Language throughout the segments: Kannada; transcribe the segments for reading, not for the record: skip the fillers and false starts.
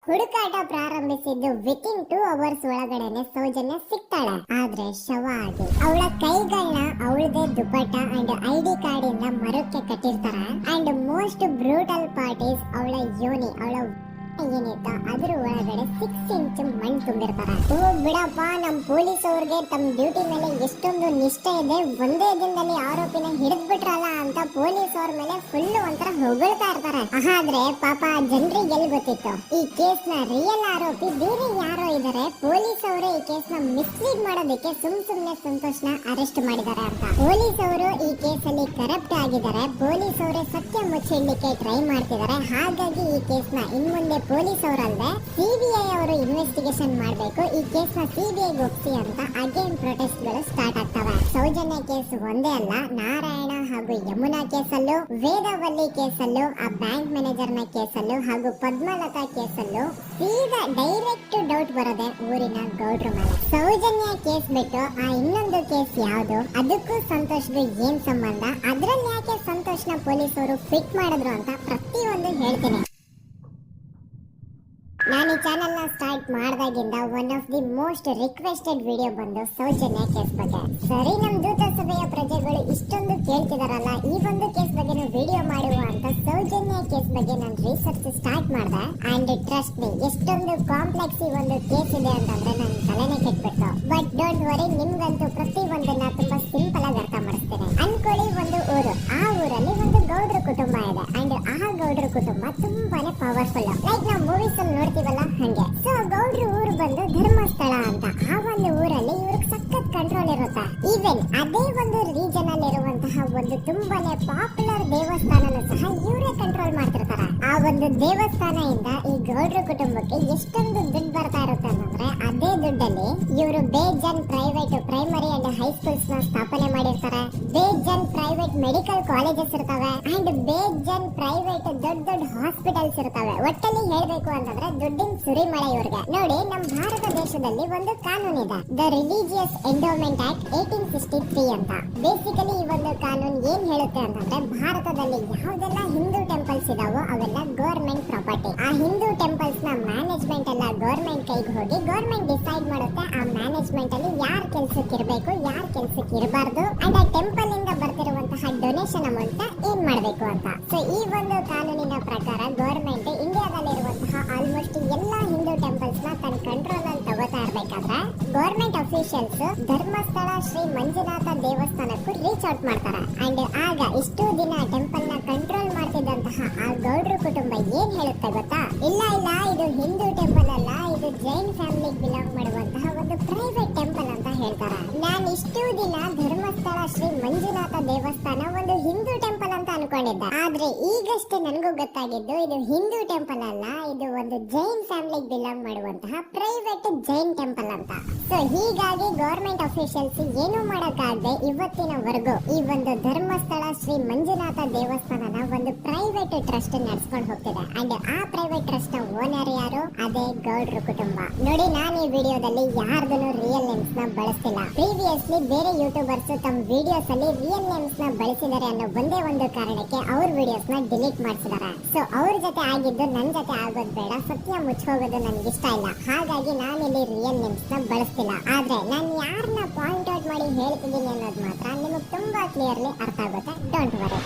ಹುಡುಕಾಟ ಪ್ರಾರಂಭಿಸಿದ್ದು ವಿತಿನ್ 2 ಅವರ್ಸ್ ಒಳಗಡೆನೆ ಸೌಜನ್ಯ ಸಿಗ್ತಾಳೆ. ಆದ್ರೆ ಶವ ಆಗಿ ಅವಳ ಕೈಗಳನ್ನ ಅವಳದೇ ದುಪ್ಪಟ್ಟ ಅಂಡ್ ID ಕಾರ್ಡ್ ಇಂದ ಮರಕ್ಕೆ ಕಟ್ಟಿರ್ತಾರೆ. And most brutal part is ಅವಳ ಯೋನಿ, ಅವಳ ಏನಿತ್ತ ಅದ್ರ ಒಳಗಡೆ 6 ಇಂಚ್ ಮಣ್ಣು ತುಂಬಿರ್ತಾರೆ. ಓ ಬಿಡಪ್ಪ, ನಮ್ ಪೊಲೀಸ್ ಅವ್ರಿಗೆ ತಮ್ಮ ಡ್ಯೂಟಿ ಮೇಲೆ ಎಷ್ಟೊಂದು ನಿಷ್ಠೆ ಇದೆ, ಒಂದೇ ದಿನದಲ್ಲಿ ಆರೋಪಿನ ಹಿಡಿದ್ಬಿಟ್ರಲ್ಲ ಅಂತ ಪೊಲೀಸ್ ಅವ್ರ ಮೇಲೆ ಫುಲ್ ಒಂಥರ ಹೊಗಳ್ತಾ ಇರ್ತಾರೆ. ಆದ್ರೆ ಪಾಪ ಜನರಿಗೆ ಎಲ್ಲಿ ಗೊತ್ತಿತ್ತು ಈ ಕೇಸ್ ನ ರಿಯಲ್ ಆರೋಪಿ ಬೇರೆ ಯಾರೋ ಇದಾರೆ. ಪೊಲೀಸ್ ಅವರು ಈ ಕೇಸ್ ನ ಮಿಸ್ಲೀಡ್ ಮಾಡೋದಕ್ಕೆ ಸುಮ್ನೆ ಸಂತೋಷ್ನ ಅರೆಸ್ಟ್ ಮಾಡಿದ್ದಾರೆ ಅಂತ. ಪೊಲೀಸ್ ಅವರು ಈ ಕೇಸ್ ಅಲ್ಲಿ ಕರಪ್ಟ್ ಆಗಿದ್ದಾರೆ. ಪೊಲೀಸ್ ಅವರೇ ಸತ್ಯ ಮುಚ್ಚಿಡ್ಲಿಕ್ಕೆ ಟ್ರೈ ಮಾಡ್ತಿದ್ದಾರೆ. ಹಾಗಾಗಿ ಈ ಕೇಸ್ ನ ಇನ್ಮುಂದೆ ಪೊಲೀಸ್ ಅವರಲ್ಲದೆ CBI ಅವರು ಇನ್ವೆಸ್ಟಿಗೇಷನ್ ಮಾಡಬೇಕು. ಈ ಕೇಸ್ ನ CBI ಒಪ್ಸಿ ಅಂತ ಅಗೇನ್ ಪ್ರೊಟೆಸ್ಟ್ ಗಳು ಸ್ಟಾರ್ಟ್ ಆಗ್ತವೆ. ಸೌಜನ್ಯ ಕೇಸ್ ಒಂದೇ ಅಲ್ಲ, ನಾರಾಯಣ ಹಾಗೂ ಯಮುನಾ ಕೇಸಲ್ಲೂ, ವೇದವಲ್ಲಿ ಕೇಸಲ್ಲೂ, ಆ ಬ್ಯಾಂಕ್ ಮ್ಯಾನೇಜರ್ ನ ಕೇಸಲ್ಲೂ ಹಾಗೂ ಪದ್ಮಲತಾ ಕೇಸಲ್ಲೂ ಸೀದಾ ಡೈರೆಕ್ಟ್ ಡೌಟ್ ಬರೋದೆ ಊರಿನ ಗೌಡ್ರ ಮೇಲೆ. ಸೌಜನ್ಯ ಕೇಸ್ ಬಿಟ್ಟು ಆ ಇನ್ನೊಂದು ಕೇಸ್ ಯಾವುದು, ಅದಕ್ಕೂ ಸಂತೋಷ್ಗೂ ಏನ್ ಸಂಬಂಧ, ಅದ್ರಲ್ಲಿ ಯಾಕೆ ಸಂತೋಷ್ನ ಪೊಲೀಸ್ ಅವರು ಫಿಟ್ ಮಾಡಿದ್ರು ಅಂತ ಪ್ರತಿಯೊಂದು ಹೇಳ್ತೀನಿ. ನಾನು ಈ ಚಾನೆಲ್ ನ ಸ್ಟಾರ್ಟ್ ಮಾಡಿದಾಗಿಂದ one of the most requested video ಬಂದು ಸೌಜನ್ಯ ಕೇಸ್ ಬಗ್ಗೆ. ಸರಿ, ನಮ್ ದೂತ ಸಭೆಯ ಪ್ರಜೆಗಳು ಇಷ್ಟೊಂದು ಕೇಳ್ತಿದಾರಲ್ಲ, ಈ ಒಂದು ಕೇಸ್ ಬಗ್ಗೆ ವಿಡಿಯೋ ಮಾಡುವ ಅಂತ ಸೌಜನ್ಯ ಕೇಸ್ ಬಗ್ಗೆ ನಾನು ರಿಸರ್ಚ್ ಸ್ಟಾರ್ಟ್ ಮಾಡಿದೆ. ಅಂಡ್ ಟ್ರಸ್ಟ್ ಮೀ, ಎಷ್ಟೊಂದು ಕಾಂಪ್ಲೆಕ್ಸ್ ಈ ಒಂದು ಕೇಸ್ ಇದೆ ಅಂತಂದ್ರೆ ನನ್ನ ತಲೆನೇ ಕೆಟ್ಬಿಡ್ತು. ಬಟ್ ಡೋಂಟ್ ವರಿ, ನಿಮ್ಗಂತೂ ಪ್ರತಿ ಒಂದನ್ನ ತುಂಬಾ ಸಿಂಪಲ್ ಆಗಿ ಅರ್ಥ ಮಾಡಿಸ್ತೇನೆ. ಅನ್ಕೊಳ್ಳಿ, ಒಂದು ಊರು, ಆ ಊರಲ್ಲಿ ಒಂದು ಗೌಡ್ರ ಕುಟುಂಬ ಇದೆ. ಅಂಡ್ ಆ ಗೌಡ್ರ ಕುಟುಂಬ ತುಂಬಾನೇ ಪವರ್ಫುಲ್, ಲೈಕ್ ನಾವು ಮೂವೀಸ್ ಅಲ್ಲಿ ನೋಡ್ತೀವಲ್ಲ ಹಂಗೆ. ಸೊ ಗೌಡ್ರ ಊರು ಬಂದು ಧರ್ಮಸ್ಥಳ ಅಂತ. ಆ ಒಂದು ಊರಲ್ಲಿ ಇವ್ರಿಗೆ ಸಖತ್ ಕಂಟ್ರೋಲ್ ಇರುತ್ತೆ. ಈವನ್ ಅದೇ ಒಂದು ರೀಜನ್ ಅಲ್ಲಿ ಇರುವಂತಹ ಒಂದು ತುಂಬಾನೇ ಪಾಪ್ಯುಲರ್ ದೇವಸ್ಥಾನನೂ ಸಹ ಇವರೇ ಕಂಟ್ರೋಲ್ ಮಾಡ್ತಿರ್ತಾರೆ. ಆ ಒಂದು ದೇವಸ್ಥಾನ ಇಂದ ಈ ಗೌಡ್ರ ಕುಟುಂಬಕ್ಕೆ ಎಷ್ಟೊಂದು ದುಡ್ಡು ಬರ್ತಾ ಇರುತ್ತೆ ಅಂತಂದ್ರೆ, ಅದೇ ದುಡ್ಡಲ್ಲಿ ಇವರು ಬೇಜನ್ ಪ್ರೈವೇಟ್ ಪ್ರೈಮರಿ ಅಂಡ್ ಹೈಸ್ಕೂಲ್ಸ್ ನ ಸ್ಥಾಪನೆ ಮಾಡಿರ್ತಾರೆ. ಬೇಜನ್ ಪ್ರೈವೇಟ್ ಮೆಡಿಕಲ್ ಕಾಲೇಜಸ್ ಇರ್ತವೆ. ಅಂಡ್ ಬೇಜನ್ ಪ್ರೈವೇಟ್ ದೊಡ್ಡ ಹಾಸ್ಪಿಟಲ್ಸ್ ಇರ್ತವೆ. ಒಟ್ಟಲ್ಲಿ ಹೇಳ್ಬೇಕು ಅಂತಂದ್ರೆ ದುಡ್ಡಿನ ಸುರಿಮಳೆ ಇವ್ರಿಗೆ. ನೋಡಿ, ನಮ್ಮ ಭಾರತ ದೇಶದಲ್ಲಿ ಒಂದು ಕಾನೂನು ಇದೆ, ದ ರಿಲಿಜಿಯಸ್ ಎಂಡೋಮೆಂಟ್ ಆಕ್ಟ್ 1863 ಅಂತ. ಬೇಸಿಕಲಿ ಈ ಒಂದು ಕಾನೂನು ಏನ್ ಹೇಳುತ್ತೆ ಅಂತಂದ್ರೆ, ಭಾರತದಲ್ಲಿ ಯಾವ್ದೆಲ್ಲ ಹಿಂದೂ ಟೆಂಪಲ್ಸ್ ಇದಾವೋ ಅವೆಲ್ಲ ಗವರ್ಮೆಂಟ್ ಪ್ರಾಪರ್ಟಿ. ಆ ಹಿಂದೂ ಟೆಂಪಲ್ಸ್ ನ ಮ್ಯಾನೇಜ್ಮೆಂಟ್ ಎಲ್ಲ ಗವರ್ಮೆಂಟ್ ಕೈಗೆ ಹೋಗಿ ಗವರ್ಮೆಂಟ್ ಡಿಸೈಡ್ ಮಾಡುತ್ತೆ ಆ ಮ್ಯಾನೇಜ್ಮೆಂಟ್ ಅಲ್ಲಿ ಯಾರ್ ಕೆಲ್ಸಕ್ಕೆ ಇರಬೇಕು, ಯಾರ್ ಕೆಲ್ಸಕ್ಕೆ ಇರಬಾರ್ದು, ಅಂಡ್ ಆ ಟೆಂಪಲ್ ಇಂದ ಬರ್ತಿರುವಂತಹ ಡೊನೇಷನ್ ಅಮೌಂಟ್ ಏನ್ ಮಾಡ್ಬೇಕು ಅಂತ. ಸೊ ಈ ಒಂದು ಕಾನೂನಿನ ಪ್ರಕಾರ ಗವರ್ಮೆಂಟ್ ಇಂಡಿಯಾದಲ್ಲಿರುವಂತಹ ಆಲ್ಮೋಸ್ಟ್ ಎಲ್ಲಾ ಹಿಂದೂ ಟೆಂಪಲ್ಸ್ ನ ತನ್ನ ಕಂಟ್ರೋಲ್ ಅಲ್ಲಿ ತಗೋತಾ ಇರ್ಬೇಕಾದ್ರೆ ಗವರ್ಮೆಂಟ್ ಅಫಿಷಿಯಲ್ಸ್ ಧರ್ಮಸ್ಥಳ ಶ್ರೀ ಮಂಜುನಾಥ ದೇವಸ್ಥಾನಕ್ಕೂ ರೀಚ್ ಔಟ್ ಮಾಡ್ತಾರೆ. ಅಂಡ್ ಆಗ ಇಷ್ಟು ದಿನ ಟೆಂಪಲ್ ನ ಕಂಟ್ರೋಲ್ ಮಾಡ್ತಿದ್ದಂತಹ ಆ ಗೌಡ್ರ ಕುಟುಂಬ ಏನ್ ಹೇಳುತ್ತೆ ಗೊತ್ತಾ, ಇಲ್ಲ ಇದು ಹಿಂದೂ ಟೆಂಪಲ್ ಅಲ್ಲ, ಇದು ಜೈನ್ ಫ್ಯಾಮಿಲಿಗೆ ಬಿಲಾಂಗ್ ಮಾಡುವಂತಹ ಒಂದು ಪ್ರೈವೇಟ್ ಟೆಂಪಲ್ ಅಂತ ಹೇಳ್ತಾರೆ. ನಾನು ಇಷ್ಟು ದಿನ ಧರ್ಮಸ್ಥಳ ಶ್ರೀ ಮಂಜುನಾಥ ದೇವಸ್ಥಾನ ಒಂದು ಹಿಂದೂ ಟೆಂಪಲ್ ಅಂತ ಅನ್ಕೊಂಡಿದ್ದೆ. ಆದ್ರೆ ಈಗಷ್ಟೇ ನನಗೂ ಗೊತ್ತಾಗಿದ್ದು ಇದು ಹಿಂದೂ ಟೆಂಪಲ್ ಅಲ್ಲ, ಇದು ಒಂದು ಜೈನ್ ಫ್ಯಾಮಿಲಿಗೆ ಬಿಲಾಂಗ್ ಮಾಡುವಂತಹ ಪ್ರೈವೇಟ್ ಜೈನ್ ಟೆಂಪಲ್ ಅಂತ. ಸೊ ಹೀಗಾಗಿ ಗವರ್ಮೆಂಟ್ ಅಫಿಷಿಯಲ್ಸ್ ಏನು ಮಾಡಕ್ಕಾಗದೆ ಇವತ್ತಿನವರೆಗೂ ಈ ಒಂದು ಧರ್ಮಸ್ಥಳ ಶ್ರೀ ಮಂಜುನಾಥ ದೇವಸ್ಥಾನನ ಒಂದು ಪ್ರೈವೇಟ್ ಟ್ರಸ್ಟ್ ನಡೆಸ್ಕೊಂಡು ಹೋಗ್ತಿದೆ. ಅಂಡ್ ಆ ಪ್ರೈವೇಟ್ ಟ್ರಸ್ಟ್ ನ ಓನರ್ ಯಾರು, ಅದೇ ಗೌಡ್ರ ಕುಟುಂಬ. ನೋಡಿ, ನಾನು ಈ ವಿಡಿಯೋದಲ್ಲಿ ಯಾರ್ದು ರಿಯಲ್ ನೇಮ್ಸ್ ನ ಬಳಸ್ತಿಲ್ಲ. ಪ್ರೀವಿಯಸ್ಲಿ ಬೇರೆ ಯೂಟ್ಯೂಬರ್ಸ್ ತಮ್ಮ ವಿಡಿಯೋಸ್ ಅಲ್ಲಿ ರಿಯಲ್ ನೇಮ್ಸ್ ನ ಬಳಸಿದ್ದಾರೆ ಅನ್ನೋ ಒಂದೇ ಒಂದು ಕಾರಣಕ್ಕೆ ಅವ್ರ ವಿಡಿಯೋಸ್ ನ ಡಿಲೀಟ್ ಮಾಡಿಸಿದ್ದಾರೆ. ಸೊ ಅವ್ರ ಜೊತೆ ಆಗಿದ್ದು ನನ್ ಜೊತೆ ಆಗೋದು ಬೇಡ, ಸತ್ಯ ಮುಚ್ಚೋಗೋದು ನನ್ಗೆ ಇಷ್ಟ ಇಲ್ಲ. ಹಾಗಾಗಿ ನಾನು ಇಲ್ಲಿ ರಿಯಲ್ ನೇಮ್ಸ್ ನ ಬಳಸ್ತಿಲ್ಲ. ಆದ್ರೆ ನಾನು ಯಾರನ್ನ ಪಾಯಿಂಟ್ ಔಟ್ ಮಾಡಿ ಹೇಳ್ತಿದ್ದೀನಿ ಅನ್ನೋದು ಮಾತ್ರ ನಿಮಗೆ ತುಂಬಾ ಕ್ಲಿಯರ್ಲಿ ಅರ್ಥ ಆಗುತ್ತೆ. Don't worry.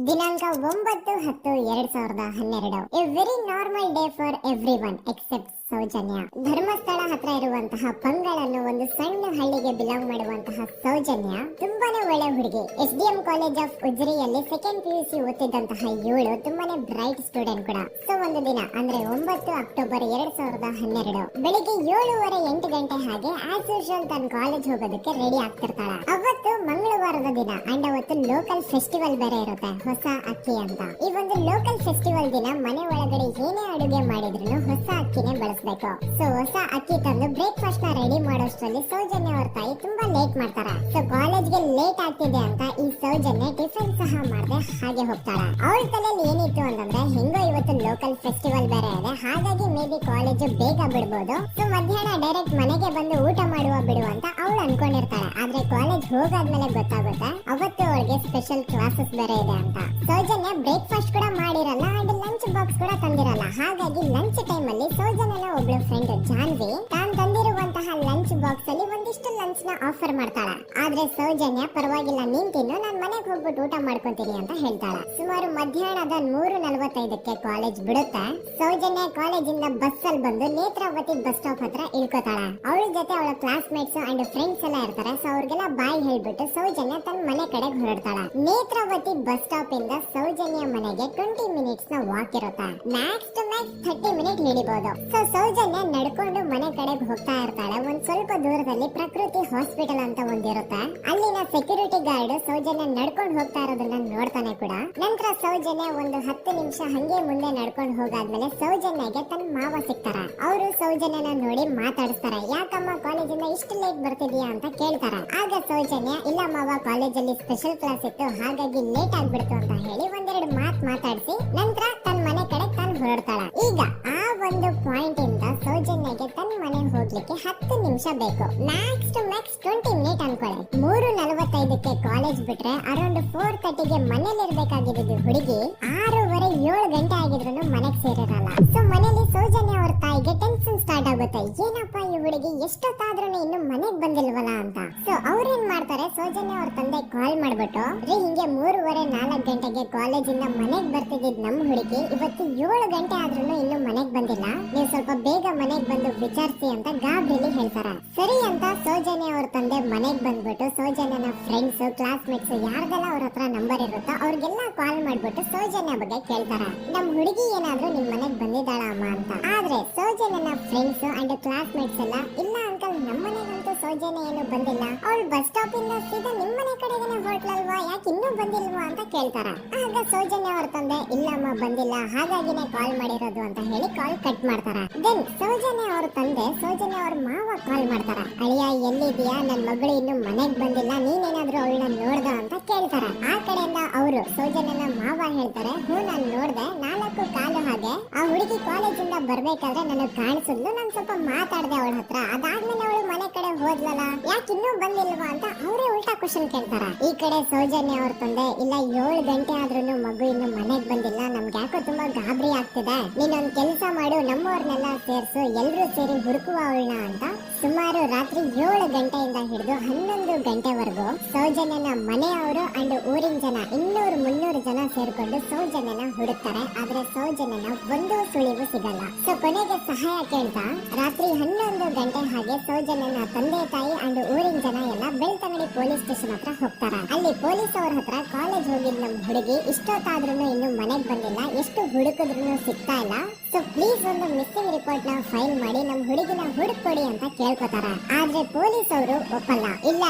ದಿನಾಂಕ 9/10/2012. A very normal day for everyone except Soujanya. Dharmasthala ಹತ್ರ ಇರುವಂತಹ ಪಂಗಳ ಅನ್ನೋ ಒಂದು ಸಣ್ಣ ಹಳ್ಳಿಗೆ ಬಿಲಾಂಗ್ ಮಾಡುವಂತಹ ಸೌಜನ್ಯ ತುಂಬಾನೇ ಒಳ್ಳೆ ಹುಡುಗಿ. SDM ಕಾಲೇಜ್ ಆಫ್ ಉಜಿರೆಯಲ್ಲಿ ಸೆಕೆಂಡ್ PUC ಓದ್ತಿದ್ದಂತಹ ಇವಳು ತುಂಬಾನೇ ಬ್ರೈಟ್ ಸ್ಟೂಡೆಂಟ್ ಕೂಡ. ಸೊ ಒಂದು ದಿನ ಅಂದ್ರೆ 9 ಅಕ್ಟೋಬರ್ 2012 ಬೆಳಿಗ್ಗೆ 7:30-8 ಗಂಟೆ ಹಾಗೆ ಆಸ್ ಯೂಶುವಲ್ ತನ್ನ ಕಾಲೇಜ್ ಹೋಗೋದಕ್ಕೆ ರೆಡಿ ಆಗ್ತಿರ್ತಾಳೆ. ಅವತ್ತು ಮಂಗಳವಾರದ ದಿನ ಅಂಡ್ ಅವತ್ತು ಲೋಕಲ್ ಫೆಸ್ಟಿವಲ್ ಬೇರೆ ಇರುತ್ತೆ, ಹೊಸ ಅಕ್ಕಿ ಅಂತ. ಈ ಒಂದು ಲೋಕಲ್ ಫೆಸ್ಟಿವಲ್ ದಿನ ಮನೆ ಒಳಗಡೆ ಏನೇ ಅಡುಗೆ ಮಾಡಿದ್ರು ಹೊಸ ಅಕ್ಕಿನೇ ಬಳಸ್ತಾರೆ. ಕಳಿಸ್ಬೇಕು. ಸೊ ಹೊಸ ಅಕ್ಕಿ ತಂದು ಬ್ರೇಕ್ಫಾಸ್ಟ್ ನ ರೆಡಿ ಮಾಡೋಷ್ಟ್ರಲ್ಲಿ ಸೌಜನ್ಯ ಅವ್ರ ತಾಯಿ ತುಂಬಾ ಲೇಟ್ ಮಾಡ್ತಾರ. ಸೊ ಕಾಲೇಜ್ಗೆ ಲೇಟ್ ಆಗ್ತಿದೆ ಅಂತ ಈ ಸೌಜನ್ಯ ಟಿಫಿನ್ ಸಹ ಮಾಡದೆ ಹಾಗೆ ಹೋಗ್ತಾಳ. ಅವಳ ತಲೆಯಲ್ಲಿ ಏನಿತ್ತು ಅಂತಂದ್ರೆ ಹೆಂಗೋ ಇವತ್ತು ಲೋಕಲ್ ಫೆಸ್ಟಿವಲ್ ಬೇರೆ ಇದೆ, ಹಾಗಾಗಿ ಮೇ ಬಿ ಕಾಲೇಜ್ ಬೇಗ ಬಿಡ್ಬೋದು. ಸೊ ಮಧ್ಯಾಹ್ನ ಡೈರೆಕ್ಟ್ ಮನೆಗೆ ಬಂದು ಊಟ ಮಾಡುವ ಬಿಡುವ ಅಂತ ಅವಳು ಅನ್ಕೊಂಡಿರ್ತಾಳೆ. ಆದ್ರೆ ಕಾಲೇಜ್ ಹೋಗಾದ್ಮೇಲೆ ಗೊತ್ತಾಗುತ್ತೆ ಅವತ್ತು ಅವಳಿಗೆ ಸ್ಪೆಷಲ್ ಕ್ಲಾಸಸ್ ಬೇರೆ ಇದೆ ಅಂತ. ಸೌಜನ್ಯ ಬ್ರೇಕ್ಫಾಸ್ಟ್ ಕೂಡ ಮಾಡಿರಲ್ಲ ಅಂಡ್ ಲಂಚ್ ಬಾಕ್ಸ್ ಕೂಡ ತಂದಿರಲ್ಲ. ಹಾಗಾಗಿ ಲಂಚ್ ಟೈಮ್ ಅಲ್ಲಿ ಸೌಜನ್ಯನ ಒಬ್ಳು ಫ್ರೆಂಡ್ ಜಾನ್ವಿ ತಾನು ತಂದಿರುವಂತಹ ಲಂಚ್ ಬಾಕ್ಸ್ ಅಲ್ಲಿ ಒಂದಿಷ್ಟು ಲಂಚ್ ನ ಆಫರ್ ಮಾಡ್ತಾಳ. ಆದ್ರೆ ಸೌಜನ್ಯ ಪರವಾಗಿಲ್ಲ ನೀನ್ ತಿನ್ನು, ನಾನ್ ಮನೆಗೆ ಹೋಗ್ಬಿಟ್ಟು ಊಟ ಮಾಡ್ಕೊಂತೀನಿ ಅಂತ ಹೇಳ್ತಾಳ. ಸುಮಾರು ಮಧ್ಯಾಹ್ನದ 3:45ಕ್ಕೆ ಕಾಲೇಜ್ ಬಿಡುತ್ತೆ. ಸೌಜನ್ಯ ಕಾಲೇಜ್ ಇಂದ ಬಸ್ ಅಲ್ಲಿ ಬಂದು ನೇತ್ರಾವತಿ ಬಸ್ ಸ್ಟಾಪ್ ಹತ್ರ ಇಳ್ಕೋತಾಳ. ಅವಳ ಜೊತೆ ಅವಳ ಕ್ಲಾಸ್ ಮೇಟ್ಸ್ ಅಂಡ್ ಫ್ರೆಂಡ್ಸ್ ಎಲ್ಲ ಇರ್ತಾರೆ. ಸೊ ಅವ್ರಿಗೆಲ್ಲ ಬಾಯ್ ಹೇಳ್ಬಿಟ್ಟು ಸೌಜನ್ಯ ತನ್ನ ಮನೆ ಕಡೆಗೆ ಹೊರಡ್ತಾಳ. ನೇತ್ರಾವತಿ ಬಸ್ ಸ್ಟಾಪ್ ಇಂದ ಸೌಜನ್ಯ ಮನೆಗೆ 20 ಮಿನಿಟ್ಸ್ ನ ವಾಕ್ ಇರುತ್ತೆ. ಮ್ಯಾಕ್ಸ್ ಟು ಮ್ಯಾಕ್ಸ್ 30 ಮಿನಿಟ್ ಹಿಡಿಬಹುದು. ಸೊ ಸೌಜನ್ಯ ನಡ್ಕೊಂಡು ಮನೆ ಕಡೆಗೆ ಹೋಗ್ತಾ ಇರ್ತಾಳೆ. ಒಂದ್ ಸ್ವಲ್ಪ ದೂರದಲ್ಲಿ ಪ್ರಕೃತಿ ಹಾಸ್ಪಿಟಲ್ ಅಂತ ಒಂದಿರುತ್ತೆ. ಅಲ್ಲಿನ ಸೆಕ್ಯೂರಿಟಿ ಗಾರ್ಡ್ ಸೌಜನ್ಯ ನಡ್ಕೊಂಡು ಹೋಗ್ತಾ ಇರೋದನ್ನ ನೋಡ್ತಾನೆ ಕೂಡ. ನಂತರ ಸೌಜನ್ಯ ಒಂದು 10 ನಿಮಿಷ ಹಂಗೆ ಮುಂದೆ ನಡ್ಕೊಂಡು ಹೋಗಾದ್ಮೇಲೆ ಸೌಜನ್ಯಗೆ ತನ್ನ ಮಾವ ಸಿಗ್ತಾರ. ಅವರು ಸೌಜನ್ಯನ ನೋಡಿ ಮಾತಾಡಿಸ್ತಾರೆ. ಯಾಕಮ್ಮ ಕಾಲೇಜಿಂದ ಇಷ್ಟು ಲೇಟ್ ಬರ್ತಿದೀಯಾ ಅಂತ ಕೇಳ್ತಾರ. ಆಗ ಸೌಜನ್ಯ ಇಲ್ಲ ಮಾವ, ಕಾಲೇಜಲ್ಲಿ ಸ್ಪೆಷಲ್ ಕ್ಲಾಸ್ ಇತ್ತು ಹಾಗಾಗಿ ಲೇಟ್ ಆಗ್ಬಿಡ್ತು ಅಂತ ಹೇಳಿ ಒಂದೆರಡು ಮಾತಾಡಿಸಿ ನಂತರ ತನ್ನ ಮನೆ ಕಡೆ ತಾನು ಹೊರಡ್ತಾಳ. ಈಗ ಆ ಒಂದು ಪಾಯಿಂಟ್ ಇಂದ ಸೌಜನ್ಯಗೆ ತನ್ನ ಮನೆ ಹೋಗ್ಲಿಕ್ಕೆ 10 ನಿಮಿಷ ಬೇಕು. ಮ್ಯಾಕ್ಸ್ ಟು ಮ್ಯಾಕ್ಸ್ 20 ಮಿನಿಟ್ ಅನ್ಕೊಳ್ಳಿ. 3:45ಕ್ಕೆ ಕಾಲೇಜ್ ಬಿಟ್ರೆ ಅರೌಂಡ್ 4:30ಗೆ ಮನೇಲಿ ಇರ್ಬೇಕಾಗಿದ್ದು ಹುಡುಗಿ 6:15 7 ಗಂಟೆ ಆಗಿದ್ರು ಮನೆಗೆ ಸೇರಿರಲ್ಲ. ಸೊ ಮನೇಲಿ ಸೌಜನ್ಯ ಅವ್ರ ತಾಯಿಗೆ ಟೆನ್ಷನ್ ಸ್ಟಾರ್ಟ್ ಆಗುತ್ತೆ. ಏನಪ್ಪ ಈ ಹುಡುಗಿ ಎಷ್ಟೊತ್ತಾದ್ರೂ ಇನ್ನು ಮನೆಗ್ ಬಂದಿಲ್ವಲ್ಲ ಅಂತ. ಸೊ ಅವ್ರೇನ್ ಮಾಡ್ತಾರೆ, ಸೌಜನ್ಯ ಅವ್ರ ತಂದೆ ಕಾಲ್ ಮಾಡ್ಬಿಟ್ಟು ಹಿಂಗೆ 3:30 4 ಗಂಟೆಗೆ ಕಾಲೇಜಿಂದ ಮನೆಗ್ ಬರ್ತಿದ್ದ ನಮ್ ಹುಡುಗಿ ಇವತ್ತು 7 ಗಂಟೆ ಆದ್ರೂ ಇನ್ನು ಮನೆಗ್ ಬಂದಿಲ್ಲ, ನೀವು ಸ್ವಲ್ಪ ಬೇಗ ಮನೆಗ್ ಬಂದು ವಿಚಾರಿಸಿ ಅಂತ ಗಾಬರಿಲಿ ಹೇಳ್ತಾರ. ಸರಿ ಅಂತ ಸೌಜನ್ಯ ಅವ್ರ ತಂದೆ ಮನೆಗ್ ಬಂದ್ಬಿಟ್ಟು ಸೌಜನ್ಯನ ಫ್ರೆಂಡ್ಸ್ ಕ್ಲಾಸ್ ಮೇಟ್ಸ್ ಯಾರ್ದೆಲ್ಲ ಅವ್ರ ಹತ್ರ ನಂಬರ್ ಇರುತ್ತೋ ಅವ್ರಿಗೆಲ್ಲ ಕಾಲ್ ಮಾಡ್ಬಿಟ್ಟು ಸೌಜನ್ಯ ಬಗ್ಗೆ ಕೇಳ್ತಾರ. ನಮ್ ಹುಡುಗಿ ಏನಾದ್ರೂ ನಿಮ್ ಮನೆಗ್ ಬಂದಿದ್ದಾಳ ಅಮ್ಮ ಅಂತ. ಆದ್ರೆ ಸೌಜನ್ಯನ ಫ್ರೆಂಡ್ಸ್ ಅಂಡ್ ಕ್ಲಾಸ್ ಮೇಟ್ಸ್ ಎಲ್ಲ ಇಲ್ಲ ಅಂಕಲ್ ನಮ್ಮ ಮನೆಗಂತೂ ಸೌಜನ್ಯ ಏನು ಬಂದಿಲ್ಲ, ಅವಳು ಬಸ್ ಸ್ಟಾಪ್ ಇಂದ ಸೀದಾ ನಿಮ್ ಮನೆ ಕಡೆಗೇನೆ ಹೊರಟ್ಲಲ್ವಾ, ಯಾಕೆ ಇನ್ನೂ ಬಂದಿಲ್ವಾ ಅಂತ ಕೇಳ್ತಾರ. ಆಗ ಸೌಜನ್ಯ ಅವ್ರ ತಂದೆ ಇಲ್ಲಮ್ಮ ಬಂದಿಲ್ಲ ಹಾಗಾಗಿನೇ ಕಾಲ್ ಮಾಡಿರೋದು ಅಂತ ಹೇಳಿ ಕಾಲ್ ಕಟ್ ಮಾಡ್ತಾರ. ದೆನ್ ಸೌಜನ್ಯ ಅವ್ರ ತಂದೆ ಸೌಜನ್ಯ ಅವ್ರ ಮಾವ ಕಾಲ್ ಮಾಡ್ತಾರ. ಅಳಿಯ ಎಲ್ಲಿದ್ಯಾ, ನನ್ ಮಗಳು ಇನ್ನು ಮನೆಗ್ ಬಂದಿಲ್ಲ, ನೀನೇನಾದ್ರೂ ಅವಳನ್ನ ನೋಡ್ದ ಅಂತ ಕೇಳ್ತಾರ. ಆ ಕಡೆಯಿಂದ ಅವರು ಸೌಜನ್ಯನ ಮಾವ ಹೇಳ್ತಾರೆ, ಹ್ಞೂ ನಾನ್ ನೋಡ್ದೆ, 4 ಕಾಲು ಹಾಗೆ ಆ ಹುಡುಗಿ ಕಾಲೇಜಿಂದ ಬರ್ಬೇಕಾದ್ರೆ ನನಗ್ ಕಾಣಿಸಿದ್ಲು, ನಾನ್ ಸ್ವಲ್ಪ ಮಾತಾಡ್ದೆ ಅವಳ ಹತ್ರ, ಅದಾದ್ಮೇಲೆ ಅವಳು ಮನೆ ಕಡೆ ಹೋದ್ಲಲ್ಲ, ಯಾಕೆ ಇನ್ನೂ ಬಂದಿಲ್ವಾ ಅಂತ ಅವರೇ ಉಲ್ಟಾ ಕ್ವಶನ್ ಕೇಳ್ತಾರ. ಈ ಕಡೆ ಸೌಜನ್ಯ ಅವ್ರ ತಂದೆ ಇಲ್ಲ 7 ಗಂಟೆ ಆದ್ರೂ ಮಗು ಇನ್ನು ಮನೆಗ್ ಬಂದಿಲ್ಲ, ನಮ್ಗೆ ಯಾಕೋ ತುಂಬಾ ಗಾಬರಿ ಆಗ್ತಿದೆ, ನೀನೊಂದ್ ಕೆಲಸ ಮಾಡು, ನಮ್ಮವ್ರನ್ನೆಲ್ಲ ಸೇರ್ಸು, ಎಲ್ರೂ ಸೇರಿ ಹುಡುಕುವ ಅವಳನ್ನ ಅಂತ ಸುಮಾರು ರಾತ್ರಿ 7 ಗಂಟೆಯಿಂದ ಹಿಡಿದು 11 ಗಂಟೆವರೆಗೂ ಸೌಜನ್ಯನ ಮನೆಯವರು ಅಂಡ್ ಊರಿನ ಜನ 200-300 ಜನ ಸೇರ್ಕೊಂಡು ಸೌಜನ್ಯನ ಹುಡುಕ್ತಾರೆ. ಆದ್ರೆ ಸೌಜನ್ಯನ ಒಂದು ಸುಳಿವು ಸಿಗಲ್ಲ. ಸೊ ಕೊನೆಗೆ ಸಹಾಯ ಕೇಳ್ತಾ ರಾತ್ರಿ 11 ಗಂಟೆ ಹಾಗೆ ಸೌಜನ್ಯನ ತಂದೆ ತಾಯಿ ಅಂಡ್ ಊರಿನ ಜನ ಎಲ್ಲ ಬೆಳ್ತಂಗಡಿ ಪೊಲೀಸ್ ಸ್ಟೇಷನ್ ಹತ್ರ ಹೋಗ್ತಾರ. ಅಲ್ಲಿ ಪೊಲೀಸ್ ಅವ್ರ ಹತ್ರ ಕಾಲೇಜ್ ಹೋಗಿದ್ ನಮ್ ಹುಡುಗಿ ಇಷ್ಟೊತ್ತಾದ್ರೂ ಇನ್ನು ಮನೆಗ್ ಬಂದಿಲ್ಲ, ಎಷ್ಟು ಹುಡುಕಿದ್ರು ಸಿಗ್ತಾ ಇಲ್ಲ, ಸೊ ಪ್ಲೀಸ್ ಒಂದು ಮಿಸ್ಸಿಂಗ್ ರಿಪೋರ್ಟ್ ನ ಫೈಲ್ ಮಾಡಿ ನಮ್ ಹುಡುಗಿನ ಹುಡುಕೊಡಿ ಅಂತ ಕೇಳ್ಕೊತಾರ. ಆದ್ರೆ ಪೊಲೀಸ್ ಅವರು ಒಪ್ಪಲ್ಲ. ಇಲ್ಲ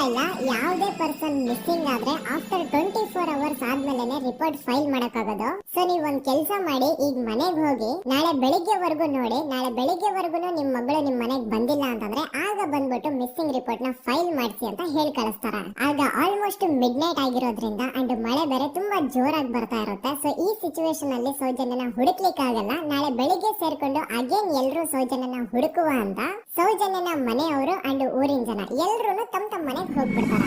ಯಾವುದೇ ಪರ್ಸನ್ ಮಿಸ್ಸಿಂಗ್ ಆದ್ರೆ ಆಫ್ಟರ್ 24 ಅವರ್ಸ್ ಆದ್ಮೇಲೆ ರಿಪೋರ್ಟ್ ಫೈಲ್ ಮಾಡಕ್ಕಾಗೋದು. ಸೊ ನೀವ್ ಒಂದ್ ಕೆಲಸ ಮಾಡಿ, ಈಗ ಮನೆಗ್ ಹೋಗಿ ನಾಳೆ ಬೆಳಿಗ್ಗೆವರೆಗೂ ನೋಡಿ, ನಾಳೆ ಬೆಳಿಗ್ಗೆವರೆಗೂ ನಿಮ್ ಮಗಳು ನಿಮ್ ಮನೆಗ್ ಬಂದಿಲ್ಲ ಅಂತಂದ್ರೆ ಆಗ ಬಂದ್ಬಿಟ್ಟು ಮಿಸ್ಸಿಂಗ್ ರಿಪೋರ್ಟ್ ನ ಫೈಲ್ ಮಾಡಿಸಿ ಅಂತ ಹೇಳಿ ಕಳಿಸ್ತಾರ. ಆಗ ಆಲ್ಮೋಸ್ಟ್ ಮಿಡ್ ನೈಟ್ ಆಗಿರೋದ್ರಿಂದ ಅಂಡ್ ಮಳೆ ಬೇರೆ ತುಂಬಾ ಜೋರಾಗಿ ಬರ್ತಾ ಇರುತ್ತೆ. ಸೊ ಈ ಸಿಚುವೇಶನ್ ಅಲ್ಲಿ ಸೌಜನ್ಯನ ಹುಡುಕ್ಲಿಕ್ಕೆ ಆಗಲ್ಲ. ನಾಳೆ ಬೆಳಿಗ್ಗೆ ಸೇರ್ಕೊಂಡು ಅಗೇನ್ ಎಲ್ರು ಸೌಜನ್ಯನ ಹುಡುಕುವ ಅಂತ ಸೌಜನ್ಯನ ಮನೆಯವರು ಅಂಡ್ ಊರಿನ ಜನ ಎಲ್ರು ತಮ್ಮ ಮನೆಗೆ ಹೋಗ್ಬಿಡ್ತಾರ.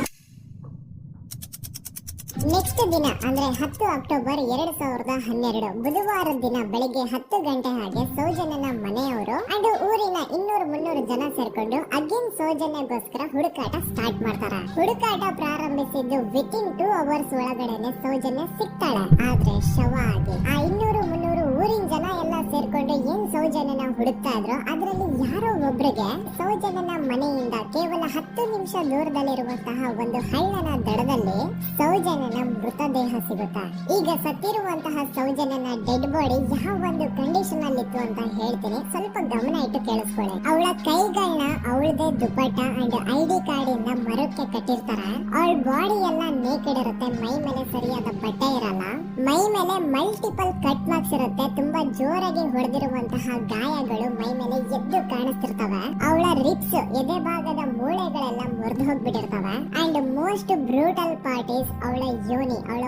ನೆಕ್ಸ್ಟ್ ದಿನ ಅಂದ್ರೆ 10 ಅಕ್ಟೋಬರ್ 2012 ಬುಧವಾರದ ದಿನ ಬೆಳಿಗ್ಗೆ 10 ಗಂಟೆ ಹಾಗೆ ಸೌಜನ್ಯನ ಮನೆಯವರು ಅಂಡ್ ಊರಿನ 200-300 ಜನ ಸೇರ್ಕೊಂಡು ಅಗೇನ್ ಸೌಜನ್ಯಗೋಸ್ಕರ ಹುಡುಕಾಟ ಸ್ಟಾರ್ಟ್ ಮಾಡ್ತಾರ. ಹುಡುಕಾಟ ಪ್ರಾರಂಭಿಸಿದ್ದು ವಿತಿನ್ 2 ಅವರ್ಸ್ ಒಳಗಡೆನೆ ಸೌಜನ್ಯ ಸಿಗ್ತಾಳೆ. ಆದ್ರೆ ಶವ ಆಗಿ ಆ 200-300 ಊರಿನ ಜನ ಎಲ್ಲ ಸೇರ್ಕೊಂಡು ಏನ್ ಸೌಜನ್ಯನ ಹುಡುಕ್ತಾ ಇದ್ರು ಅದರಲ್ಲಿ ಯಾರೋ ಒಬ್ರಿಗೆ ಸೌಜನ್ಯನ ಮನೆಯಿಂದ ಕೇವಲ 10 ನಿಮಿಷ ದೂರದಲ್ಲಿರುವಂತಹ ಒಂದು ಹಳ್ಳನ ದಡದಲ್ಲಿ ಸೌಜನ್ಯನ ಮೃತದೇಹ ಸಿಗುತ್ತಾ. ಈಗ ಸತ್ತಿರುವಂತಹ ಸೌಜನ್ಯನ ಡೆಡ್ ಬಾಡಿ ಯಾವ ಒಂದು ಕಂಡೀಷನ್ ಅಲ್ಲಿ ಇತ್ತು ಅಂತ ಹೇಳ್ತೀನಿ, ಸ್ವಲ್ಪ ಗಮನ ಇಟ್ಟು ಕೇಳಿಸ್ಕೊಳ್ಳಿ. ಅವಳ ಕೈಗಳನ್ನ ಅವಳದೇ ದುಪ್ಪಟ್ಟ ಅಂಡ್ ID ಕಾರ್ಡ್ ಇಂದ ಮರಕ್ಕೆ ಕಟ್ಟಿರ್ತಾರ. ಅವಳ ಬಾಡಿ ಎಲ್ಲ ನೇಕೆಡ್ ಇರುತ್ತೆ, ಮೈ ಮೇಲೆ ಸರಿಯಾದ ಬಟ್ಟೆ ಇರಲ್ಲ. ಮೈ ಮೇಲೆ ಮಲ್ಟಿಪಲ್ ಕಟ್ ಮಾರ್ಕ್ಸ್ ಇರುತ್ತೆ. ತುಂಬಾ ಜೋರಾಗಿ ಹೊಡೆದಿರುವಂತಹ ಗಾಯಗಳು ಮೈ ಮೇಲೆ ಎದ್ದು ಕಾಣಿಸ್ತಿರ್ತವೆ. ಅವಳ ರಿಪ್ಸ್ ಎದೆ ಭಾಗದ ಮೂಳೆಗಳೆಲ್ಲ ಮುರಿದು ಹೋಗ್ಬಿಟ್ಟಿರ್ತವೆ. And most brutal part is ಅವಳ ಯೋನಿ, ಅವಳ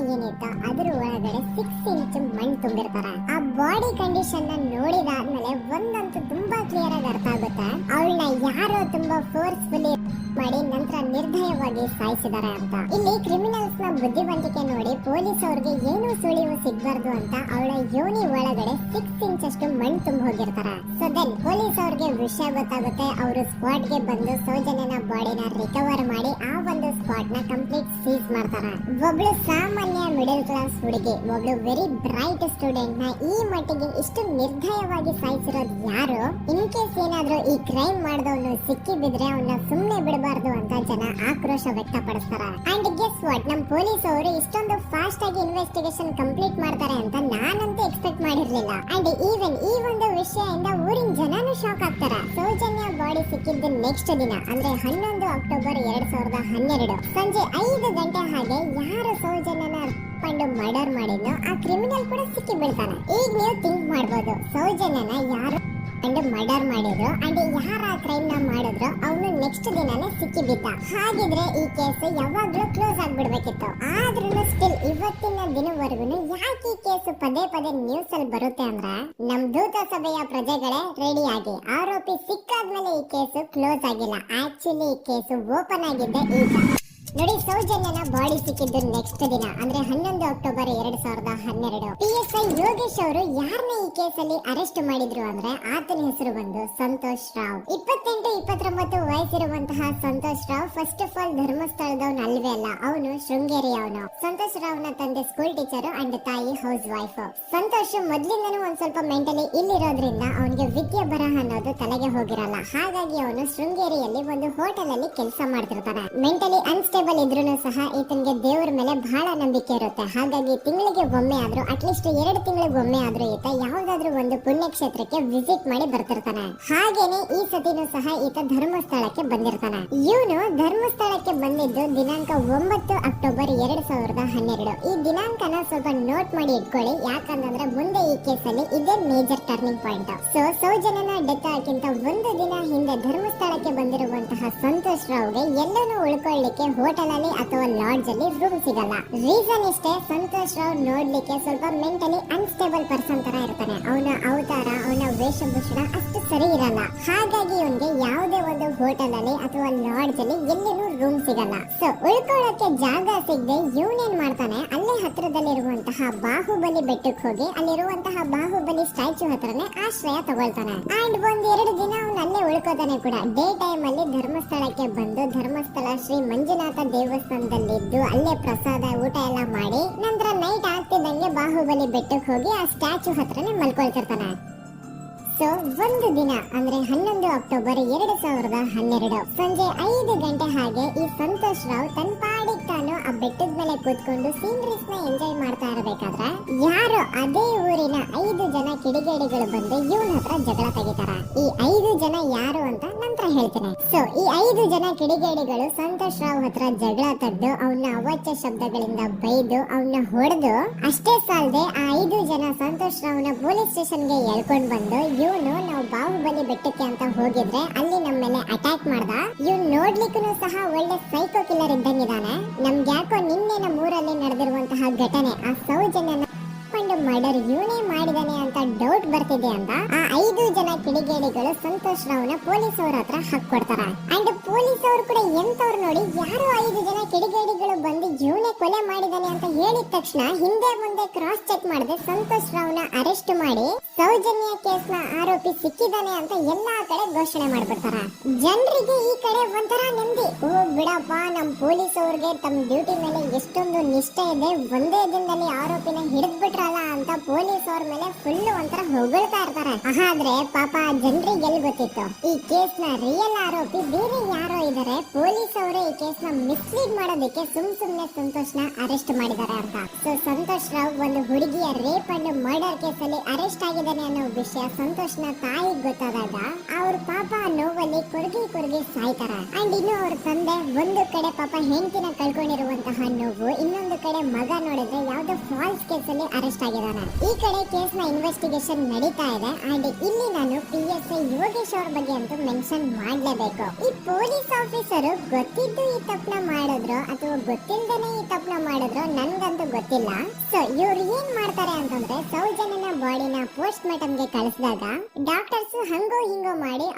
ಏನಿತ್ತು ಅದ್ರ ಒಳಗಡೆ 6 ಇಂಚ್ ಮಣ್ಣು ತುಂಬಿರ್ತಾರೆ. ಆ ಬಾಡಿ ಕಂಡೀಷನ್ ನ ನೋಡಿದಾದ್ಮೇಲೆ ಒಂದಂತೂ ತುಂಬಾ ಕ್ಲಿಯರ್ ಆಗಿ ಅರ್ಥ ಆಗುತ್ತೆ, ಅವಳನ್ನ ಯಾರೋ ತುಂಬಾ ಫೋರ್ಸ್ಫುಲಿ ಮಾಡಿ ನಂತರ ನಿರ್ದಯವಾಗಿ ಸಾಯಿಸಿದ್ದಾರೆ ಅಂತ. ಇಲ್ಲಿ ಕ್ರಿಮಿನಲ್ಸ್ ನ ಬುದ್ಧಿವಂತಿಕೆ ನೋಡಿ ಪೊಲೀಸ್ ಅವ್ರಿಗೆ ಏನು ಸುಳಿವು ಸಿಗ್ಬಾರ್ದು ಅಂತ ಅವಳ ಯೋನಿ ಒಳಗಡೆ 6 ಇಂಚ್ ಅಷ್ಟು ಮಣ್ಣು ತುಂಬ ಹೋಗಿರ್ತಾರೆ. ಸೊ ದೆನ್ ಪೊಲೀಸ್ ಅವ್ರಿಗೆ ವಿಷಯ ಗೊತ್ತಾಗುತ್ತೆ. ಅವರು ಸ್ಪಾಟ್ ಗೆ ಬಂದು ಸೌಜನ್ಯನ ಬಾಡಿನ ರಿಕವರ್ ಮಾಡಿ ಆ ಒಂದು ಸ್ಪಾಟ್ ನ ಕಂಪ್ಲೀಟ್ ಸೀಸ್ ಮಾಡ್ತಾರೆ. ಒಬ್ಳು ಸಾಮಾನ್ಯ ಮಿಡಲ್ ಕ್ಲಾಸ್ ಹುಡುಗಿ, ಒಬ್ಳು ವೆರಿ ಬ್ರೈಟ್ ಸ್ಟೂಡೆಂಟ್ ನ ಈ ಮಟ್ಟಿಗೆ ಇಷ್ಟು ನಿರ್ದಯವಾಗಿ ಸಾಯಿಸಿರೋದು ಯಾರು? ಇನ್ ಕೇಸ್ ಏನಾದ್ರೂ ಈ ಕ್ರೈಮ್ ಮಾಡಿದವನು ಸಿಕ್ಕಿ ಬಿದ್ರೆ ಅವನ್ನ ಸುಮ್ನೆ ಬಿಡಬಾರ್ದು ಅಂತ ಜನ ಆಕ್ರೋಶ ವ್ಯಕ್ತಪಡಿಸ್ತಾರೆ. ಅಂಡ್ ಗೆಸ್ ವಾಟ್, ನಮ್ ಪೊಲೀಸ್ ಅವರು ಇಷ್ಟೊಂದು ಫಾಸ್ಟ್ ಆಗಿ ಇನ್ವೆಸ್ಟಿಗೇಷನ್ ಕಂಪ್ಲೀಟ್ ಮಾಡ್ತಾರೆ ಅಂತ ನಾನಂತೂ ಎಕ್ಸ್ಪೆಕ್ಟ್ ಮಾಡಿರ್ಲಿಲ್ಲ. ಅಂಡ್ ಈವನ್ ಈ ಒಂದು ವಿಷಯದಿಂದ ಊರಿನ ಜನನು ಶಾಕ್ ಆಗ್ತಾರೆ. ಸೌಜನ್ಯ ಬಾಡಿ ಸಿಕ್ಕಿದ್ದು ನೆಕ್ಸ್ಟ್ ದಿನ ಅಂದ್ರೆ 11 ಅಕ್ಟೋಬರ್ 2012 ಸಂಜೆ 5 ಗಂಟೆ ಹಾಗೆ ಯಾರು ಸೌಜನ್ಯನ ಕಂಡು ಮರ್ಡರ್ ಮಾಡಿದ್ನೋ ಆ ಕ್ರಿಮಿನಲ್ ಕೂಡ ಸಿಕ್ಕಿ ಬೀಳ್ತಾನೆ. ಈಗ ನೀವು ಥಿಂಕ್ ಮಾಡ್ಬೋದು, ಸೌಜನ್ಯನ ಯಾರು ಅಂಡ್ ಮರ್ಡರ್ ಮಾಡಿದ್ರು ಅಂಡ್ ಯಾರ ಕ್ರೈಮ್ ನ ಮಾಡಿದ್ರು ಅವನು ನೆಕ್ಸ್ಟ್ ದಿನಾನೇ ಸಿಕ್ಕಿ ಬಿದ್ದ. ಹಾಗಿದ್ರೆ ಈ ಕೇಸ್ ಯಾವಾಗ್ಲೂ ಕ್ಲೋಸ್ ಆಗ್ಬಿಡ್ಬೇಕಿತ್ತು. ಆದ್ರೂ ಸ್ಟಿಲ್ ಇವತ್ತಿನ ದಿನವರೆಗೂ ಯಾಕೆ ಈ ಕೇಸ್ ಪದೇ ಪದೇ ನ್ಯೂಸ್ ಅಲ್ಲಿ ಬರುತ್ತೆ ಅಂದ್ರೆ, ನಮ್ ದೂತ ಸಭೆಯ ಪ್ರಜೆಗಳೇ ರೆಡಿ ಆಗಿ, ಆರೋಪಿ ಸಿಕ್ಕಾದ್ಮೇಲೆ ಈ ಕೇಸ್ ಕ್ಲೋಸ್ ಆಗಿಲ್ಲ. ಆಕ್ಚುಲಿ ಈ ಕೇಸ್ ಓಪನ್ ಆಗಿದ್ದೆ ಈಗ. ನೋಡಿ, ಸೌಜನ್ಯನ ಬಾಡಿ ಸಿಕ್ಕಿದ್ದು ನೆಕ್ಸ್ಟ್ ದಿನ ಅಂದ್ರೆ 11 ಅಕ್ಟೋಬರ್ 2012. PSI ಯೋಗೇಶ್ ಅವರು ಯಾರನ್ನ ಈ ಕೇಸಲ್ಲಿ ಅರೆಸ್ಟ್ ಮಾಡಿದ್ರು ಅಂದ್ರೆ ಆತನ ಹೆಸರು ಬಂದು ಸಂತೋಷ್ ರಾವ್. 28-29 ವಯಸ್ಸಿರುವಂತಹ Santosh Rao first of all ಧರ್ಮಸ್ಥಳದವನು ಅಲ್ವೇ ಅಲ್ಲ, ಅವನು ಶೃಂಗೇರಿ ಅವನು. ಸಂತೋಷ್ ರಾವ್ ನ ತಂದೆ ಸ್ಕೂಲ್ ಟೀಚರ್ ಅಂಡ್ ತಾಯಿ ಹೌಸ್ ವೈಫ್. ಸಂತೋಷ್ ಮೊದ್ಲಿಂದನೂ ಒಂದ್ ಸ್ವಲ್ಪ ಮೆಂಟಲಿ ಇಲ್ಲಿರೋದ್ರಿಂದ ಅವನಿಗೆ ವಿದ್ಯೆ ಬರಹ ಅನ್ನೋದು ತಲೆಗೆ ಹೋಗಿರಲ್ಲ. ಹಾಗಾಗಿ ಅವನು ಶೃಂಗೇರಿಯಲ್ಲಿ ಒಂದು ಹೋಟೆಲ್ ಅಲ್ಲಿ ಕೆಲಸ ಮಾಡ್ತಿರ್ತಾನೆ. ಮೆಂಟಲಿ ಅನ್ಸ್ಟೇಬಲ್ ಇದ್ರೂ ಸಹ ಈತನಿಗೆ ದೇವರ ಮೇಲೆ ಬಹಳ ನಂಬಿಕೆ ಇರುತ್ತೆ. ಹಾಗಾಗಿ ತಿಂಗಳಿಗೆ ಒಮ್ಮೆ ಆದ್ರೂ ಅಟ್ಲೀಸ್ಟ್ 2 ತಿಂಗಳಿಗೆ ಒಮ್ಮೆ ಆದ್ರೂ ಈತ ಯಾವ್ದಾದ್ರು ಒಂದು ಪುಣ್ಯಕ್ಷೇತ್ರಕ್ಕೆ ವಿಸಿಟ್ ಮಾಡಿ ಬರ್ತಿರ್ತಾನೆ. ಹಾಗೇನೆ ಈ ಸತಿನೂ ಸಹ ಈತ ಧರ್ಮಸ್ಥಳಕ್ಕೆ ಬಂದಿರ್ತಾನೆ. ಇವನು ಧರ್ಮಸ್ಥಳಕ್ಕೆ ಬಂದಿದ್ದು ದಿನಾಂಕ 9 ಅಕ್ಟೋಬರ್ 2012. ಈ ದಿನಾಂಕನ ಸ್ವಲ್ಪ ನೋಟ್ ಮಾಡಿ ಇಟ್ಕೊಳ್ಳಿ, ಯಾಕಂದ್ರೆ ಮುಂದೆ ಈ ಕೇಸಲ್ಲಿ ಇದೇ ಮೇಜರ್ ಟರ್ನಿಂಗ್ ಪಾಯಿಂಟ್. ಸೊ ಸೌಜನ್ಯನ ಡೆತ್ ಆಗಿಂತ ಒಂದು ದಿನ ಹಿಂದೆ ಧರ್ಮಸ್ಥಳಕ್ಕೆ ಬಂದಿರುವಂತಹ ಸಂತೋಷ್ ರಾವ್ಗೆ ಎಲ್ಲನೂ ಉಳ್ಕೊಳ್ಳಿಕ್ಕೆ ಹೋಟೆಲ್ ಅಲ್ಲಿ ಅಥವಾ ಲಾಡ್ಜ್ ಅಲ್ಲಿ ರೂಮ್ ಸಿಗಲ್ಲ. ರೀಸನ್ ಇಷ್ಟೇ, ಸಂತೋಷ್ ರಾವ್ ನೋಡ್ಲಿಕ್ಕೆ ಸ್ವಲ್ಪ ಮೆಂಟಲಿ ಅನ್ಸ್ಟೇಬಲ್ ಪರ್ಸನ್ ತರ ಇರ್ತಾನೆ. ಅವನ ಅವತಾರ, ಅವನ ವೇಷಭೂಷಣ ಅಷ್ಟು ಸರಿ ಇರಲ್ಲ. ಹಾಗಾಗಿ ಅವನಿಗೆ ಯಾವುದೇ ಒಂದು ಹೋಟೆಲ್ ಅಲ್ಲಿ ಅಥವಾ ಲಾಡ್ಜ್ ಅಲ್ಲಿ ಎಲ್ಲಿನೂ ರೂಮ್ ಸಿಗಲ್ಲ. ಸೊ ಉಳ್ಕೊಳ್ಳೋಕೆ ಜಾಗ ಸಿಗದೆ ಇವನೇನ್ ಮಾಡ್ತಾನೆ, ಅಲ್ಲೇ ಹತ್ರದಲ್ಲಿರುವಂತಹ ಬಾಹುಬಲಿ ಬೆಟ್ಟಕ್ಕೆ ಹೋಗಿ ಅಲ್ಲಿರುವಂತಹ ಬಾಹುಬಲಿ ಸ್ಟ್ಯಾಚ್ಯೂ ಹತ್ರನೇ ಆಶ್ರಯ ತಗೊಳ್ತಾನೆ. ಅಂಡ್ 1-2 ದಿನ ಅವನು ಅಲ್ಲೇ ಉಳ್ಕೋತಾನೆ ಕೂಡ. ಡೇ ಟೈಮ್ ಅಲ್ಲಿ ಧರ್ಮಸ್ಥಳಕ್ಕೆ ಬಂದು ಧರ್ಮಸ್ಥಳ ಶ್ರೀ ಮಂಜುನಾಥ ದೇವಸ್ಥಾನದಲ್ಲಿದ್ದು ಅಲ್ಲೇ ಪ್ರಸಾದ ಊಟ ಎಲ್ಲ ಮಾಡಿ ನಂತರ ನೈಟ್ ಆಗ್ತಿದ್ದಂಗೆ ಬಾಹುಬಲಿ ಬೆಟ್ಟಕ್ಕೆ ಹೋಗಿ ಆ ಸ್ಟ್ಯಾಚ್ಯೂ ಹತ್ರನೇ ಮಲ್ಕೊಳ್ತಿರ್ತಾನೆ. ಸೊ ಒಂದು ದಿನ ಅಂದ್ರೆ 11 ಅಕ್ಟೋಬರ್ 2012 ಸಂಜೆ 5 ಗಂಟೆ ಹಾಗೆ ಈ ಸಂತೋಷ್ ರಾವ್ ತನ್ನ ಪಾಡಿಗೆ ತಾನು ಆ ಬೆಟ್ಟದ ಮೇಲೆ ಕೂತ್ಕೊಂಡು ಸೀನರೀಸ್ ನ ಎಂಜಾಯ್ ಮಾಡ್ತಾ ಇರಬೇಕಾದ್ರೆ ಯಾರೋ ಅದೇ ಊರಿನ 5 ಜನ ಕಿಡಿಗೇಡಿಗಳು ಬಂದು ಇವನ ಹತ್ರ ಜಗಳ ತೆಗಿತಾರ. ಈ 5 ಜನ ಯಾರು ಅಂತ ನಂತರ ಹೇಳ್ತೀನಿ. ಸೊ ಈ 5 ಜನ ಕಿಡಿಗೇಡಿಗಳು ಸಂತೋಷ್ ರಾವ್ ಹತ್ರ ಜಗಳ ತೆಗೆದು ಅವನ ಅವಾಚ್ಯ ಶಬ್ದಗಳಿಂದ ಬೈದು ಅವನ್ನ ಹೊಡೆದು ಅಷ್ಟೇ ಸಾಲದೆ ಆ 5 ಜನ ಸಂತೋಷ್ ರಾವ್ನ ಪೊಲೀಸ್ ಸ್ಟೇಷನ್ಗೆ ಎಳ್ಕೊಂಡ್ ಬಂದು ಇವನು ನಾವು ಬಾಹುಬಲಿ ಬೆಟ್ಟಕ್ಕೆ ಅಂತ ಹೋಗಿದ್ರೆ ಅಲ್ಲಿ ನಮ್ಮ ಮೇಲೆ ಅಟ್ಯಾಕ್ ಮಾಡ್ದ. ಇವ್ನು ನೋಡ್ಲಿಕ್ಕೂ ಸಹ ಒಳ್ಳೆ ಸೈಕೋ ಕಿಲ್ಲರ್ ಇದ್ದಂಗಿದಾನೆ. ನಮ್ಗೆ ಯಾಕೋ ನಿನ್ನೆ ನಮ್ಮ ಊರಲ್ಲಿ ನಡೆದಿರುವಂತಹ ಘಟನೆ ಆ ಸೌಜನ್ಯನ ಮರ್ಡರ್ ಇವನೇ ಮಾಡಿದಾನೆ ಅಂತ ಡೌಟ್ ಬರ್ತಿದೆ ಅಂತ ಆ 5 ಜನ ಕಿಡಿಗೇಡಿಗಳು ಸಂತೋಷ್ ರಾವ್ನ ಪೊಲೀಸ್ ಅವ್ರ ಹತ್ರ ಹಾಕೊಡ್ತಾರ. ಅಂಡ್ ಪೊಲೀಸ್ ಅವರು ಕೂಡ ಎಂತವ್ರು ನೋಡಿ, ಯಾರು 5 ಜನ ಕಿಡಿಗೇಡಿಗಳು ಬಂದು ಇವನೇ ಕೊಲೆ ಮಾಡಿದಾನೆ ಅಂತ ಹೇಳಿದ ತಕ್ಷಣ ಹಿಂದೆ ಮುಂದೆ ಕ್ರಾಸ್ ಚೆಕ್ ಮಾಡದೆ ಸಂತೋಷ್ ರಾವ್ನ ಅರೆಸ್ಟ್ ಮಾಡಿ ಸೌಜನ್ಯ ಕೇಸ್ ನ ಆರೋಪಿ ಸಿಕ್ಕಿದಾನೆ ಅಂತ ಎಲ್ಲಾ ಕಡೆ ಘೋಷಣೆ ಮಾಡ್ಬಿಡ್ತಾರ. ಜನರಿಗೆ ಈ ಕಡೆ ಒಂಥರ ನೆಮ್ಮದಿ, ಓ ಬಿಡಪ್ಪ ನಮ್ ಪೊಲೀಸ್ ಅವ್ರಿಗೆ ತಮ್ಮ ಡ್ಯೂಟಿ ಮೇಲೆ ಎಷ್ಟೊಂದು ನಿಷ್ಠೆ ಇದೆ, ಒಂದೇ ದಿನದಲ್ಲಿ ಆರೋಪಿನ ಹಿಡಿದ್ಬಿಡ್ತಾರೆ ಬಿಟ್ರಲ್ಲ ಅಂತ ಪೊಲೀಸ್ ಅವ್ರ ಮೇಲೆ ಫುಲ್ ಒಂಥರ ಹೊಗಳ್ತಾ ಇರ್ತಾರೆ. ಆದ್ರೆ ಪಾಪ ಜನರಿಗೆ ಎಲ್ಲಿ ಗೊತ್ತಿತ್ತು ಈ ಕೇಸ್ ನ ರಿಯಲ್ ಆರೋಪಿ ಬೇರೆ ಯಾರೋ ಇದಾರೆ. ಪೊಲೀಸ್ ಅವರೇ ಈ ಕೇಸ್ ನ ಮಿಸ್ಲೀಡ್ ಮಾಡೋದಕ್ಕೆ ಸುಮ್ನೆ ಸಂತೋಷ್ ನ ಅರೆಸ್ಟ್ ಮಾಡಿದ್ದಾರೆ ಅಂತ. ಸೊ ಸಂತೋಷ್ ರಾವ್ ಒಂದು ಹುಡುಗಿಯ ರೇಪ್ ಅಂಡ್ ಮರ್ಡರ್ ಕೇಸ್ ಅಲ್ಲಿ ಅರೆಸ್ಟ್ ಆಗಿದ್ದಾನೆ ಅನ್ನೋ ವಿಷಯ ಸಂತೋಷ್ ನ ತಾಯಿಗೆ ಗೊತ್ತಾದಾಗ ಅವ್ರ ಪಾಪ ನೋವಲ್ಲಿ ಕೊರಗಿ ಸಾಯ್ತಾರ. ಅಂಡ್ ಇನ್ನು ಅವ್ರ ತಂದೆ ಒಂದು ಕಡೆ ಪಾಪ ಹೆಂಡತಿನ ಕಳ್ಕೊಂಡಿರುವಂತಹ ನೋವು, ಇನ್ನೊಂದು ಕಡೆ ಮಗ ನೋಡಿದ್ರೆ ಯಾವ್ದೋ ಫಾಲ್ಸ್ ಕೇಸ್ ಅಲ್ಲಿ ಅರೆಸ್ಟ್ ಆಗಿದ್ದಾನೆ. ಈ ಕಡೆ ಕೇಸ್ ನ ಇನ್ವೆಸ್ಟಿಗೇಷನ್ ನಡೀತಾ ಇದೆ. ಅಂಡ್ ಇಲ್ಲಿ ನಾನು PSI ಯೋಗೇಶ್ ಅವ್ರ ಬಗ್ಗೆ ಅಂತೂ ಮೆನ್ಷನ್ ಮಾಡ್ಲೇಬೇಕು. ಈ ಪೊಲೀಸ್ ಆಫೀಸರ್ ಗೊತ್ತಿದ್ದು ಈ ತಪ್ಪನ ಮಾಡಿದ್ರು ಅಥವಾ ಗೊತ್ತಿಲ್ಲದೇನೆ ಈ ತಪ್ಪನ ಮಾಡಿದ್ರು ನನ್ಗಂತೂ ಗೊತ್ತಿಲ್ಲ. ಸೊ ಇವ್ರು ಏನ್ ಮಾಡ್ತಾರೆ ಅಂತಂದ್ರೆ ಸೌಜನ್ಯನ ಬಾಡಿನ ಪೋಸ್ಟ್ ಮಾರ್ಟಮ್ ಗೆ ಕಳಿಸಿದಾಗ ಡಾಕ್ಟರ್ಸ್ ಹಂಗೋ ಹಿಂಗೋ ಮಾಡಿ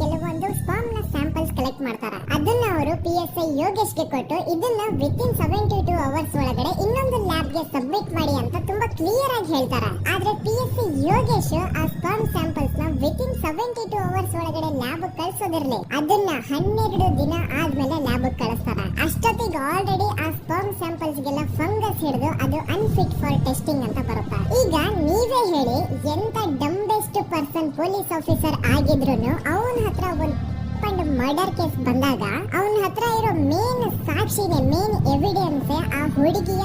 ಕೆಲವೊಂದು ಸ್ಪರ್ಮ್ ನ ಸ್ಯಾಂಪಲ್ಸ್ ಕಲೆಕ್ಟ್ ಮಾಡ್ತಾರೆ. ಅದನ್ನ ಅವರು PSI ಯೋಗೇಶ್ ಗೆ ಕೊಟ್ಟು ಇದನ್ನ ವಿತಿನ್ 72 ಅವರ್ಸ್ ಒಳಗಡೆ ಇನ್ನೊಂದು ಲ್ಯಾಬ್ ಗೆ ಸಬ್ಮಿಟ್ ಮಾಡಿ ಅಂತ ತುಂಬಾ ಕ್ಲಿಯರ್ ಆಗಿ ಹೇಳ್ತಾರೆ. ಆದ್ರೆ PSI ಯೋಗೇಶ್ ಆ ಸ್ಪರ್ಮ್ ಸ್ಯಾಂಪಲ್ಸ್ ನ ವಿತಿನ್ 72 ಅವರ್ಸ್ ಒಳಗಡೆ ಲ್ಯಾಬ್ ಕಳಿಸೋದಿರ್ಲಿ, ಅದನ್ನ 12 ದಿನ ಆದ್ಮೇಲೆ ಲ್ಯಾಬ್ ಕಳಿಸ್ತಾರೆ. ಅಷ್ಟೊತ್ತಿಗೆ ಆಲ್ರೆಡಿ ಆ ಸ್ಪರ್ಮ್ ಸ್ಯಾಂಪಲ್ಸ್ ಗೆಲ್ಲ ಫಂಗಸ್ ಹಿಡಿದು ಅದು ಅನ್ಫಿಟ್ ಫಾರ್ ಟೆಸ್ಟಿಂಗ್ ಅಂತ ಬರುತ್ತೆ. ಈಗ ನೀವೇ ಹೇಳಿ, ಎಂತ ಡಂಬೆಸ್ಟ್ ಪರ್ಸನ್ ಪೊಲೀಸ್ ಆಫೀಸರ್ ಆಗಿದ್ರು ಅವನ ಹತ್ರ ಒಂದು ಮರ್ಡರ್ ಕೇಸ್ ಬಂದಾಗ ಅವನ ಹತ್ರ ಇರೋ ಮೇನ್ ಸಾಕ್ಷಿನೇ, ಮೇನ್ ಎವಿಡೆನ್ಸ್ ಆ ಹುಡುಗಿಯ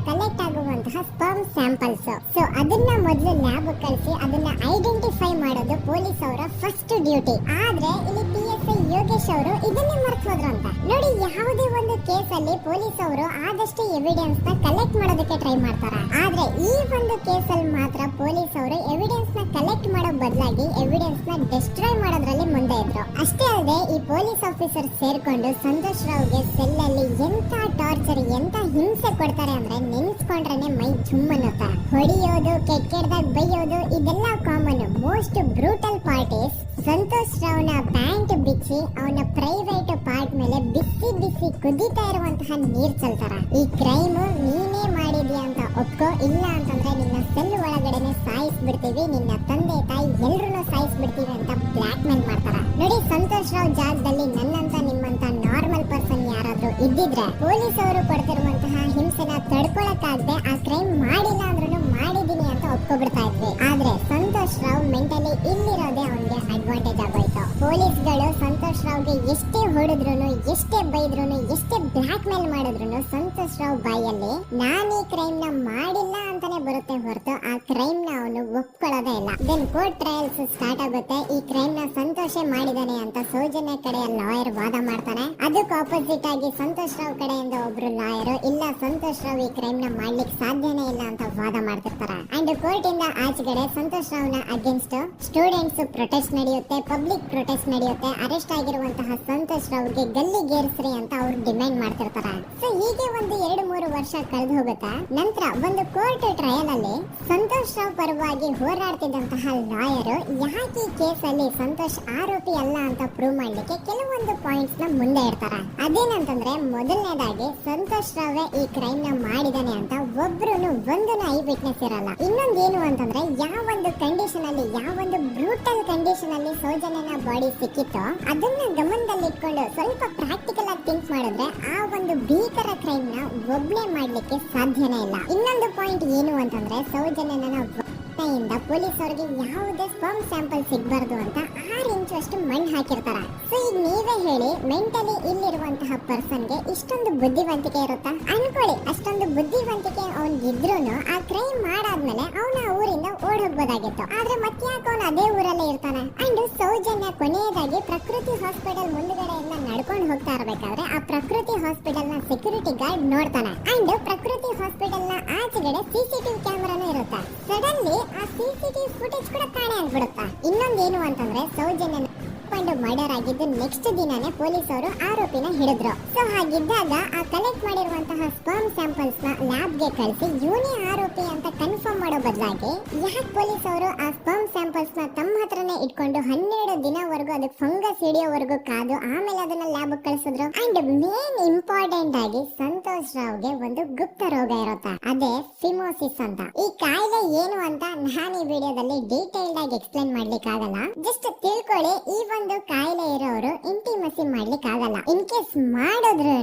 ಕಲೆಕ್ಟ್ ಆಗುವಂತಹ ಸ್ಪರ್ಮ್ ಸ್ಯಾಂಪಲ್ಸ್. ಸೊ ಅದನ್ನ ಮೊದಲು ಲ್ಯಾಬ್ ಕಳಿಸಿ ಅದನ್ನ ಐಡೆಂಟಿಫೈ ಮಾಡೋದು ಪೊಲೀಸ್ ಅವರ ಫಸ್ಟ್ ಡ್ಯೂಟಿ. ಆದ್ರೆ ಇಲ್ಲಿ PSI ಯೋಗೇಶ್ ಅವರು ಇದನ್ನೇ ಮರ್ತು ಹೋದ್ರು ಅಂತ ನೋಡಿ. ಯಾವುದೇ ಒಂದು ಕೇಸ್ ಅಲ್ಲಿ ಪೊಲೀಸ್ ಅವರು ಆದಷ್ಟು ಎವಿಡೆನ್ಸ್ ನ ಕಲೆಕ್ಟ್ ಮಾಡೋದಕ್ಕೆ ಟ್ರೈ ಮಾಡ್ತಾರೆ. ಆದ್ರೆ ಈ ಒಂದು ಕೇಸ್ ಅಲ್ಲಿ ಮಾತ್ರ ಪೊಲೀಸ್ ಅವರು ಎವಿಡೆನ್ಸ್ ನ ಕಲೆಕ್ಟ್ ಮಾಡೋ ಬದಲಾಗಿ ಎವಿಡೆನ್ಸ್ ನ ಡಿಸ್ಟ್ರಾಯ್ ಮಾಡೋದ್ರಲ್ಲಿ ಮುಂದೆ ಇದ್ರು. ಅಷ್ಟೇ ಅಲ್ಲದೆ ಈ ಪೊಲೀಸ್ ಆಫೀಸರ್ ಸೇರ್ಕೊಂಡು ಸಂತೋಷ್ ರಾವ್ಗೆ ಸೆಲ್ ಅಲ್ಲಿ ಎಂತ ಟಾರ್ಚರ್, ಎಂತ ಹಿಂಸೆ ಕೊಡ್ತಾರೆ ಅಂದ್ರೆ ನೆನ್ಸ್ಕೊಂಡ್ರೆ ಮೈ ಜುಮ್ಮನ್ನುತ್ತೆ. ಹೊಡಿಯೋದು, ಕೆಟ್ಟದಾಗ ಬೈಯೋದು ಇದೆಲ್ಲ common. Most brutal part is Santosh ರಾವ್ನ ಪ್ಯಾಂಟ್ ಬಿಚ್ಚಿ ಅವನ ಪ್ರೈವೇಟ್ ಪಾರ್ಟ್ ಮೇಲೆ ಬಿಸಿ ಕುದೀತಾ ಇರುವಂತಹ ನೀರ್ ಚಲ್ತಾರ. ಈ ಕ್ರೈಮ್ ನೀನೇ ಮಾಡಿದ್ಯಾ ಅಂತ ಒಪ್ಕೋ, ಇಲ್ಲ ಅಂತಂದ್ರೆ ನಿನ್ನ ಸೆಲ್ ಒಳಗಡೆನೆ ಸಾಯಿಸ್ಬಿಡ್ತೀವಿ, ನಿನ್ನ ತಂದೆ ತಾಯಿ ಎಲ್ರು ಸಾಯಿಸ್ಬಿಡ್ತೀವಿ ಅಂತ ಬ್ಲಾಕ್ ಮೇಲ್ ಮಾಡ್ತಾರ. ನೋಡಿ, ಸಂತೋಷ್ ರಾವ್ ಜಾಗದಲ್ಲಿ ನನ್ನಂತ ನಿಮ್ಮಂತ ನಾರ್ಮಲ್ ಪರ್ಸನ್ ಯಾರಾದ್ರೂ ಇದ್ದಿದ್ರೆ ಪೊಲೀಸ್ ಅವರು ಕೊಡ್ತಿರುವಂತಹ ಹಿಂಸೆನ ತಡ್ಕೊಳಕ್ಕಾಗದೆ ಆ ಕ್ರೈಮ್ ಮಾಡಿಲ್ಲ ಅಂದ್ರೂ ಮಾಡಿದೀನಿ ಅಂತ ಒಪ್ಕೊಬಿಡ್ತಾ ಇದ್ವಿ. ಆದ್ರೆ ಸಂತೋಷ್ ರಾವ್ ಮೆಂಟಲಿ ಇಲ್ಲಿರೋದೇ ಅವನಿಗೆ ಅಡ್ವಾಂಟೇಜ್ ಆಗೋಯ್ತು. ಪೊಲೀಸ್ಗಳು ಸಂತೋಷ್ ರಾವ್ಗೆ ಎಷ್ಟೇ ಹೊಡೆದ್ರು, ಎಷ್ಟೇ ಬೈದ್ರು, ಎಷ್ಟೇ ಬ್ಲಾಕ್ ಮೇಲ್ ಮಾಡಿದ್ರು ಸಂತೋಷ್ ರಾವ್ ಬಾಯಲ್ಲಿ ನಾನು ಈ ಕ್ರೈಮ್ ನ ಮಾಡಿಲ್ಲ ಅಂತಾನೆ ಬರುತ್ತೆ ಹೊರತು ಆ ಕ್ರೈಮ್ ನ ಅವನು ಒಪ್ಕೊಳ್ಳೋದೇ ಇಲ್ಲ. ದೆನ್ ಕೋರ್ಟ್ ಟ್ರಯಲ್ಸ್ ಸ್ಟಾರ್ಟ್ ಆಗುತ್ತೆ. ಈ ಕ್ರೈಮ್ ನ ಸಂತೋಷೇ ಮಾಡಿದಾನೆ ಅಂತ ಸೌಜನ್ಯ ಕಡೆಯ ಲಾಯರ್ ವಾದ ಮಾಡ್ತಾನೆ. ಅದಕ್ಕೆ ಆಪೋಸಿಟ್ ಆಗಿ ಸಂತೋಷ್ ರಾವ್ ಕಡೆಯಿಂದ ಒಬ್ರು ಲಾಯರ್ ಇಲ್ಲ, ಸಂತೋಷ್ ರಾವ್ ಈ ಕ್ರೈಮ್ ನ ಮಾಡ್ಲಿಕ್ಕೆ ಸಾಧ್ಯನೇ ಇಲ್ಲ ಅಂತ ವಾದ ಮಾಡ್ತಿರ್ತಾರೆ. ಅಂಡ್ ಕೋರ್ಟ್ ಇಂದ ಆಚೆಗಡೆ ಸಂತೋಷ್ ರಾವ್ ನ ಅಗೇನ್ಸ್ಟ್ ಸ್ಟೂಡೆಂಟ್ಸ್ ಪ್ರೊಟೆಸ್ಟ್ ನಡೆಯುತ್ತೆ, ಪಬ್ಲಿಕ್ ಪ್ರೊಟೆಸ್ಟ್ ನಡೆಯುತ್ತೆ. ಅರೆಸ್ಟ್ ಆಗಿರುವಂತಹ ಸಂತೋಷ್ ರಾವ್ಗೆ ಗಲ್ಲಿಗೇರಿಸ್ರಿ ಅಂತ ಅವ್ರು ಡಿಮ್ಯಾಂಡ್ ಮಾಡ್ತಿರ್ತಾರೆ. ಸೊ ಹೀಗೆ ಒಂದು 2-3 ವರ್ಷ ಕಳೆದು ಹೋಗುತ್ತೆ. ನಂತರ ಒಂದು ಕೋರ್ಟ್ ಟ್ರಯಲ್ ಅಲ್ಲಿ ಸಂತೋಷ್ ರಾವ್ ಪರವಾಗಿ ಹೋರಾಡ್ತಿದ್ದಂತಹ ಲಾಯರ್ ಯಾಕೆ ಈ ಕೇಸ್ ಅಲ್ಲಿ ಸಂತೋಷ್ ಆರೋಪಿ ಅಲ್ಲ ಅಂತ ಪ್ರೂವ್ ಮಾಡ್ಲಿಕ್ಕೆ ಕೆಲವೊಂದು ಪಾಯಿಂಟ್ಸ್ ನ ಮುಂದೆ ಇಡ್ತಾರೆ. ಅದೇನಂತಂದ್ರೆ ಮೊದಲನೇದಾಗಿ ಸಂತೋಷ್ ರಾವೇ ಈ ಕ್ರೈಮ್ ನ ಮಾಡಿದಾನೆ ಅಂತ ಒಂದು ಐ ವಿಟ್ನೆಸ್ ಇರಲ್ಲ. ಇನ್ನೊಂದೇನು ಅಂತಂದ್ರೆ ಯಾವೊಂದು ಕಂಡೀಷನ್ ಅಲ್ಲಿ, ಯಾವೊಂದು ಬ್ರೂಟಲ್ ಕಂಡೀಷನ್ ಅಲ್ಲಿ ಸೌಜನ್ಯನ ಬಾಡಿ ಸಿಕ್ಕಿತ್ತೋ ಅದನ್ನ ಗಮನದಲ್ಲಿ ಇಟ್ಕೊಂಡು ಸ್ವಲ್ಪ ಪ್ರಾಕ್ಟಿಕಲ್ ಆಗಿ ಥಿಂಕ್ ಮಾಡಿದ್ರೆ ಆ ಒಂದು ಭೀಕರ ಕ್ರೈಮ್ ನ ಒಬ್ನೇ ಮಾಡ್ಲಿಕ್ಕೆ ಸಾಧ್ಯನೇ ಇಲ್ಲ. ಇನ್ನೊಂದು ಪಾಯಿಂಟ್ ಏನು ಅಂತಂದ್ರೆ ಸೌಜನ್ಯನ ಪೊಲೀಸ್ ಅವರಿಗೆ ಯಾವುದೇ ಸ್ಪರ್ಮ್ ಸ್ಯಾಂಪಲ್ ಸಿಗಬಾರ್ದು ಅಂತ 6 ಇಂಚು ಅಷ್ಟು ಮಣ್ಣು ಹಾಕಿರ್ತಾರ. ಸೊ ಈಗ ನೀವೇ ಹೇಳಿ, ಮೆಂಟಲಿ ಇಲ್ಲಿರುವಂತಹ ಪರ್ಸನ್ಗೆ ಇಷ್ಟೊಂದು ಬುದ್ಧಿವಂತಿಕೆ ಇರುತ್ತಾ ಅನ್ಕೊಳ್ಳಿ. ಅಷ್ಟೊಂದು ಬುದ್ಧಿವಂತಿಕೆ ಅವ್ನಿಗಿದ್ರು ಆ ಕ್ರೈಮ್ ಮಾಡಾದ್ಮೇಲೆ ಅವನ ಊರಿಂದ ಓಡ್ ಹೋಗ್ಬೋದಾಗಿತ್ತು. ಆದ್ರೆ ಮತ್ತ್ಯಾಕೆ ಅವನು ಅದೇ ಊರಲ್ಲೇ ಇರ್ತಾನೆ. ಅಂಡ್ ಸೌಜನ್ಯ ಕೊನೆಯದಾಗಿ ಪ್ರಕೃತಿ ಹಾಸ್ಪಿಟಲ್ ಮುಂದ್ಗಡೆಯಿಂದ ನಡ್ಕೊಂಡು ಹೋಗ್ತಾ ಇರ್ಬೇಕಾದ್ರೆ ಆ ಪ್ರಕೃತಿ ಹಾಸ್ಪಿಟಲ್ ನ ಸೆಕ್ಯೂರಿಟಿ ಗಾರ್ಡ್ ನೋಡ್ತಾನೆ. ಅಂಡ್ ಪ್ರಕೃತಿ ಹಾಸ್ಪಿಟಲ್ ನ ಆಚೆಗಡೆ CCTV ಕ್ಯಾಮೆರಾನು ಇರುತ್ತೆ. ಸಡನ್ಲಿ ಆ CCTV ಫುಟೇಜ್ ಕೂಡ ಕಾಣೆ ಆಗ್ಬಿಡುತ್ತಾ. ಇನ್ನೊಂದೇನು ಅಂತಂದ್ರೆ ಸೌಜನ್ಯ ಮರ್ಡರ್ ಆಗಿದ್ದು ನೆಕ್ಸ್ಟ್ ದಿನಾನೇ ಪೊಲೀಸ್ ಅವರು ಆರೋಪಿನ ಹಿಡಿದ್ರು. ಸೊ ಹಾಗಿದ್ದಾಗ ಆ ಕಲೆಕ್ಟ್ ಮಾಡಿರುವಂತಹ ಸ್ಪರ್ಮ್ ಸ್ಯಾಂಪಲ್ಸ್ ನ ಲ್ಯಾಬ್ ಗೆ ಕಳಿಸಿ ಇವನೇ ಆರೋಪಿ ಅಂತ ಕನ್ಫರ್ಮ್ ಮಾಡೋ ಬದಲಾಗಿ ಯಾಕೆ ಪೊಲೀಸ್ ಅವರು ಆ ಸ್ಪರ್ಮ್ ಸ್ಯಾಂಪಲ್ಸ್ ನ ತಮ್ಮ ಹತ್ರನೇ ಇಟ್ಕೊಂಡು 12 ದಿನವರೆಗೂ ಅದಕ್ಕೆ ಫಂಗಸ್ ಹಿಡಿಯೋವರೆಗೂ ಕಾದು ಆಮೇಲೆ ಅದನ್ನ ಲ್ಯಾಬ್ ಕಳಿಸಿದ್ರು. ಅಂಡ್ ಮೇನ್ ಇಂಪಾರ್ಟೆಂಟ್ ಆಗಿ ಸಂತೋಷ್ ರಾವ್ಗೆ ಒಂದು ಗುಪ್ತ ರೋಗ ಇರುತ್ತೆ, ಅದೇ ಫಿಮೋಸಿಸ್ ಅಂತ. ಈ ಕಾಯಿಲೆ ಏನು ಅಂತ ನಾನು ಈ ವಿಡಿಯೋದಲ್ಲಿ ಡೀಟೇಲ್ಡ್ ಆಗಿ ಎಕ್ಸ್ಪ್ಲೇನ್ ಮಾಡ್ಲಿಕ್ಕೆ ಆಗಲ್ಲ. ಜಸ್ಟ್ ತಿಳ್ಕೊಳ್ಳಿ, ಈ ಒಂದು ಕಾಯಿಲೆ ಇರೋ ಅವರು ಇಂಟಿಮಸಿ ಮಾಡ್ಲಿಕ್ಕೆ ಆಗಲ್ಲ. ಇನ್ ಕೇಸ್ ಮಾಡಿದ್ರು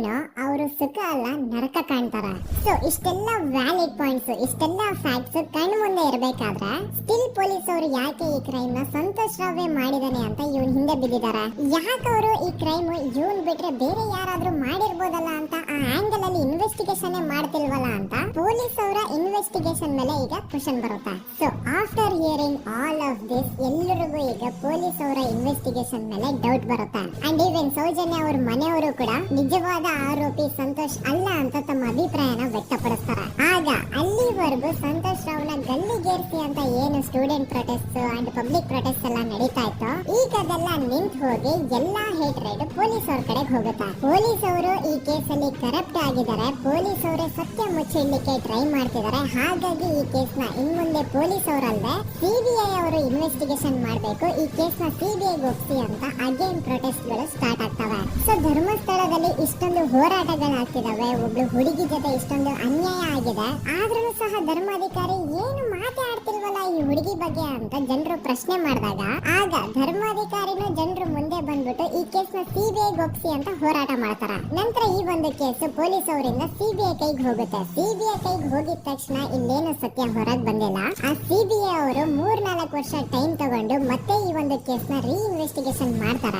ಅವರು ಸುಖ ಅಲ್ಲ ನರಕ ಕಾಣ್ತಾರ. ಸೊ ಇಷ್ಟೆಲ್ಲ ವ್ಯಾಲಿಡ್ ಪಾಯಿಂಟ್ಸ್, ಇಷ್ಟೆಲ್ಲ ಫ್ಯಾಕ್ಟ್ಸ್ ಕಣ್ ಮುಂದೆ ಇರ್ಬೇಕಾದ್ರೆ ಸ್ಟಿಲ್ ಪೊಲೀಸ್ ಅವರು ಯಾಕೆ ಈ ಕ್ರೈಮ್ ನ ಸಂತೋಷ್ ರಾವ್ ಮಾಡಿದಾನೆ ಅಂತ ಇವನ್ ಹಿಂದೆ ಬಿದ್ದಿದ್ದಾರೆ. ಯಾಕೆ ಅವರು ಈ ಕ್ರೈಮ್ ಇವನ್ ಬಿಟ್ರೆ ಬೇರೆ ಯಾರಾದ್ರೂ ಮಾಡಿರ್ಬೋದಲ್ಲ ಅಂತ ಆ ಆಂಗಲ್ ಅಲ್ಲಿ ಇನ್ವೆಸ್ಟಿಗೇಷನ್ ಮಾಡ್ತಿಲ್ವಲ್ಲ ಅಂತ ಪೊಲೀಸ್ ಅವರ ಇನ್ವೆಸ್ಟಿಗೇಷನ್ ಮೇಲೆ ಈಗ ಕ್ವಶನ್ ಬರುತ್ತೆ. So after hearing all of this ಎಲ್ಲರಿಗೂ ಈಗ ಪೊಲೀಸ್ ಅವರ ಇನ್ವೆಸ್ಟಿಗೇಷನ್ ಮೇಲೆ ಡೌಟ್ ಬರುತ್ತೆ. ಅಂಡ್ ಈವನ್ ಸೌಜನ್ಯ ಅವ್ರ ಮನೆಯವರು ಕೂಡ ನಿಜವಾದ ಆರೋಪಿ ಸಂತೋಷ್ ಅಲ್ಲ ಅಂತ ತಮ್ಮ ಅಭಿಪ್ರಾಯನ ವ್ಯಕ್ತಪಡಿಸ್ತಾರೆ. ಆಗ ಅಲ್ಲಿವರೆಗೂ ಸಂತೋಷ್ ರಾವ್ನ ಗಲ್ಲಿಗೇರಿಸಿ ಅಂತ ಏನು student protest and public protest ಎಲ್ಲ ನಡೀತಾ ಇತ್ತು, ಈಗ ಅದೆಲ್ಲ ನಿಂತು ಹೋಗಿ ಎಲ್ಲಾ ಹೇಟ್ ರೈಡ್ ಪೊಲೀಸ್ ಅವ್ರ ಕಡೆಗೆ ಹೋಗುತ್ತೆ. ಪೊಲೀಸ್ ಅವರು ಈ ಕೇಸಲ್ಲಿ ಕರಪ್ಟ್ ಆಗಿದ್ದಾರೆ, ಪೊಲೀಸ್ ಅವರೇ ಸತ್ಯ ಮುಚ್ಚಿಡ್ಲಿಕ್ಕೆ ಟ್ರೈ ಮಾಡ್ತಿದ್ದಾರೆ. ಹಾಗಾಗಿ ಈ ಕೇಸ್ ನ ಇನ್ ಮುಂದೆ ಪೊಲೀಸ್ ಅವರಲ್ಲದೆ ಸಿಬಿಐ ಅವರು ಇನ್ವೆಸ್ಟಿಗೇಷನ್ ಮಾಡಬೇಕು, ಈ ಕೇಸ್ ನ ಸಿಬಿಐ ಒಪ್ಸಿ ಅಂತ ಅಗೇನ್ ಪ್ರೊಟೆಸ್ಟ್ ಗಳು ಸ್ಟಾರ್ಟ್ ಆಗ್ತವೆ. ಸೊ ಧರ್ಮಸ್ಥಳದಲ್ಲಿ ಇಷ್ಟೊಂದು ಹೋರಾಟಗಳಾಗ್ತಿದಾವೆ, ಒಬ್ಳು ಹುಡುಗಿ ಜೊತೆ ಇಷ್ಟೊಂದು ಅನ್ಯಾಯ ಆಗಿದೆ, ಆದ್ರೂ ಸಹ ಧರ್ಮಾಧಿಕಾರಿ ಏನು ಮಾತಾಡ್ತಿಲ್ವಲ್ಲ ಈ ಹುಡುಗಿ ಬಗ್ಗೆ ಅಂತ ಜನರು ಪ್ರಶ್ನೆ ಮಾಡಿದಾಗ ಆಗ ಧರ್ಮಾಧಿಕಾರಿನೂ ಜನರು ಮುಂದೆ ಬಂದ್ಬಿಟ್ಟು ಈ ಕೇಸ್ ನ ಸಿಬಿಐ ಒಪ್ಸಿ ಅಂತ ಹೋರಾಟ ಮಾಡ್ತಾರ. ನಂತರ ಈ ಒಂದು ಕೇಸ್ ಪೊಲೀಸ್ ಅವರಿಂದ ಸಿಬಿಐ ಕೈಗೆ ಹೋಗುತ್ತೆ. ಸಿಬಿಐ ಕೈಗೆ ಹೋಗಿದ ತಕ್ಷಣ ಇಲ್ಲೇನು ಸತ್ಯ ಹೊರಗೆ ಬಂದಿಲ್ಲ. ಆ ಸಿಬಿಐ ಅವರು 3-4 ವರ್ಷ ಟೈಮ್ ತಗೊಂಡು ಮತ್ತೆ ಈ ಒಂದು ಕೇಸ್ ನ ರೀ ಇನ್ವೆಸ್ಟಿಗೇಷನ್ ಮಾಡ್ತಾರ.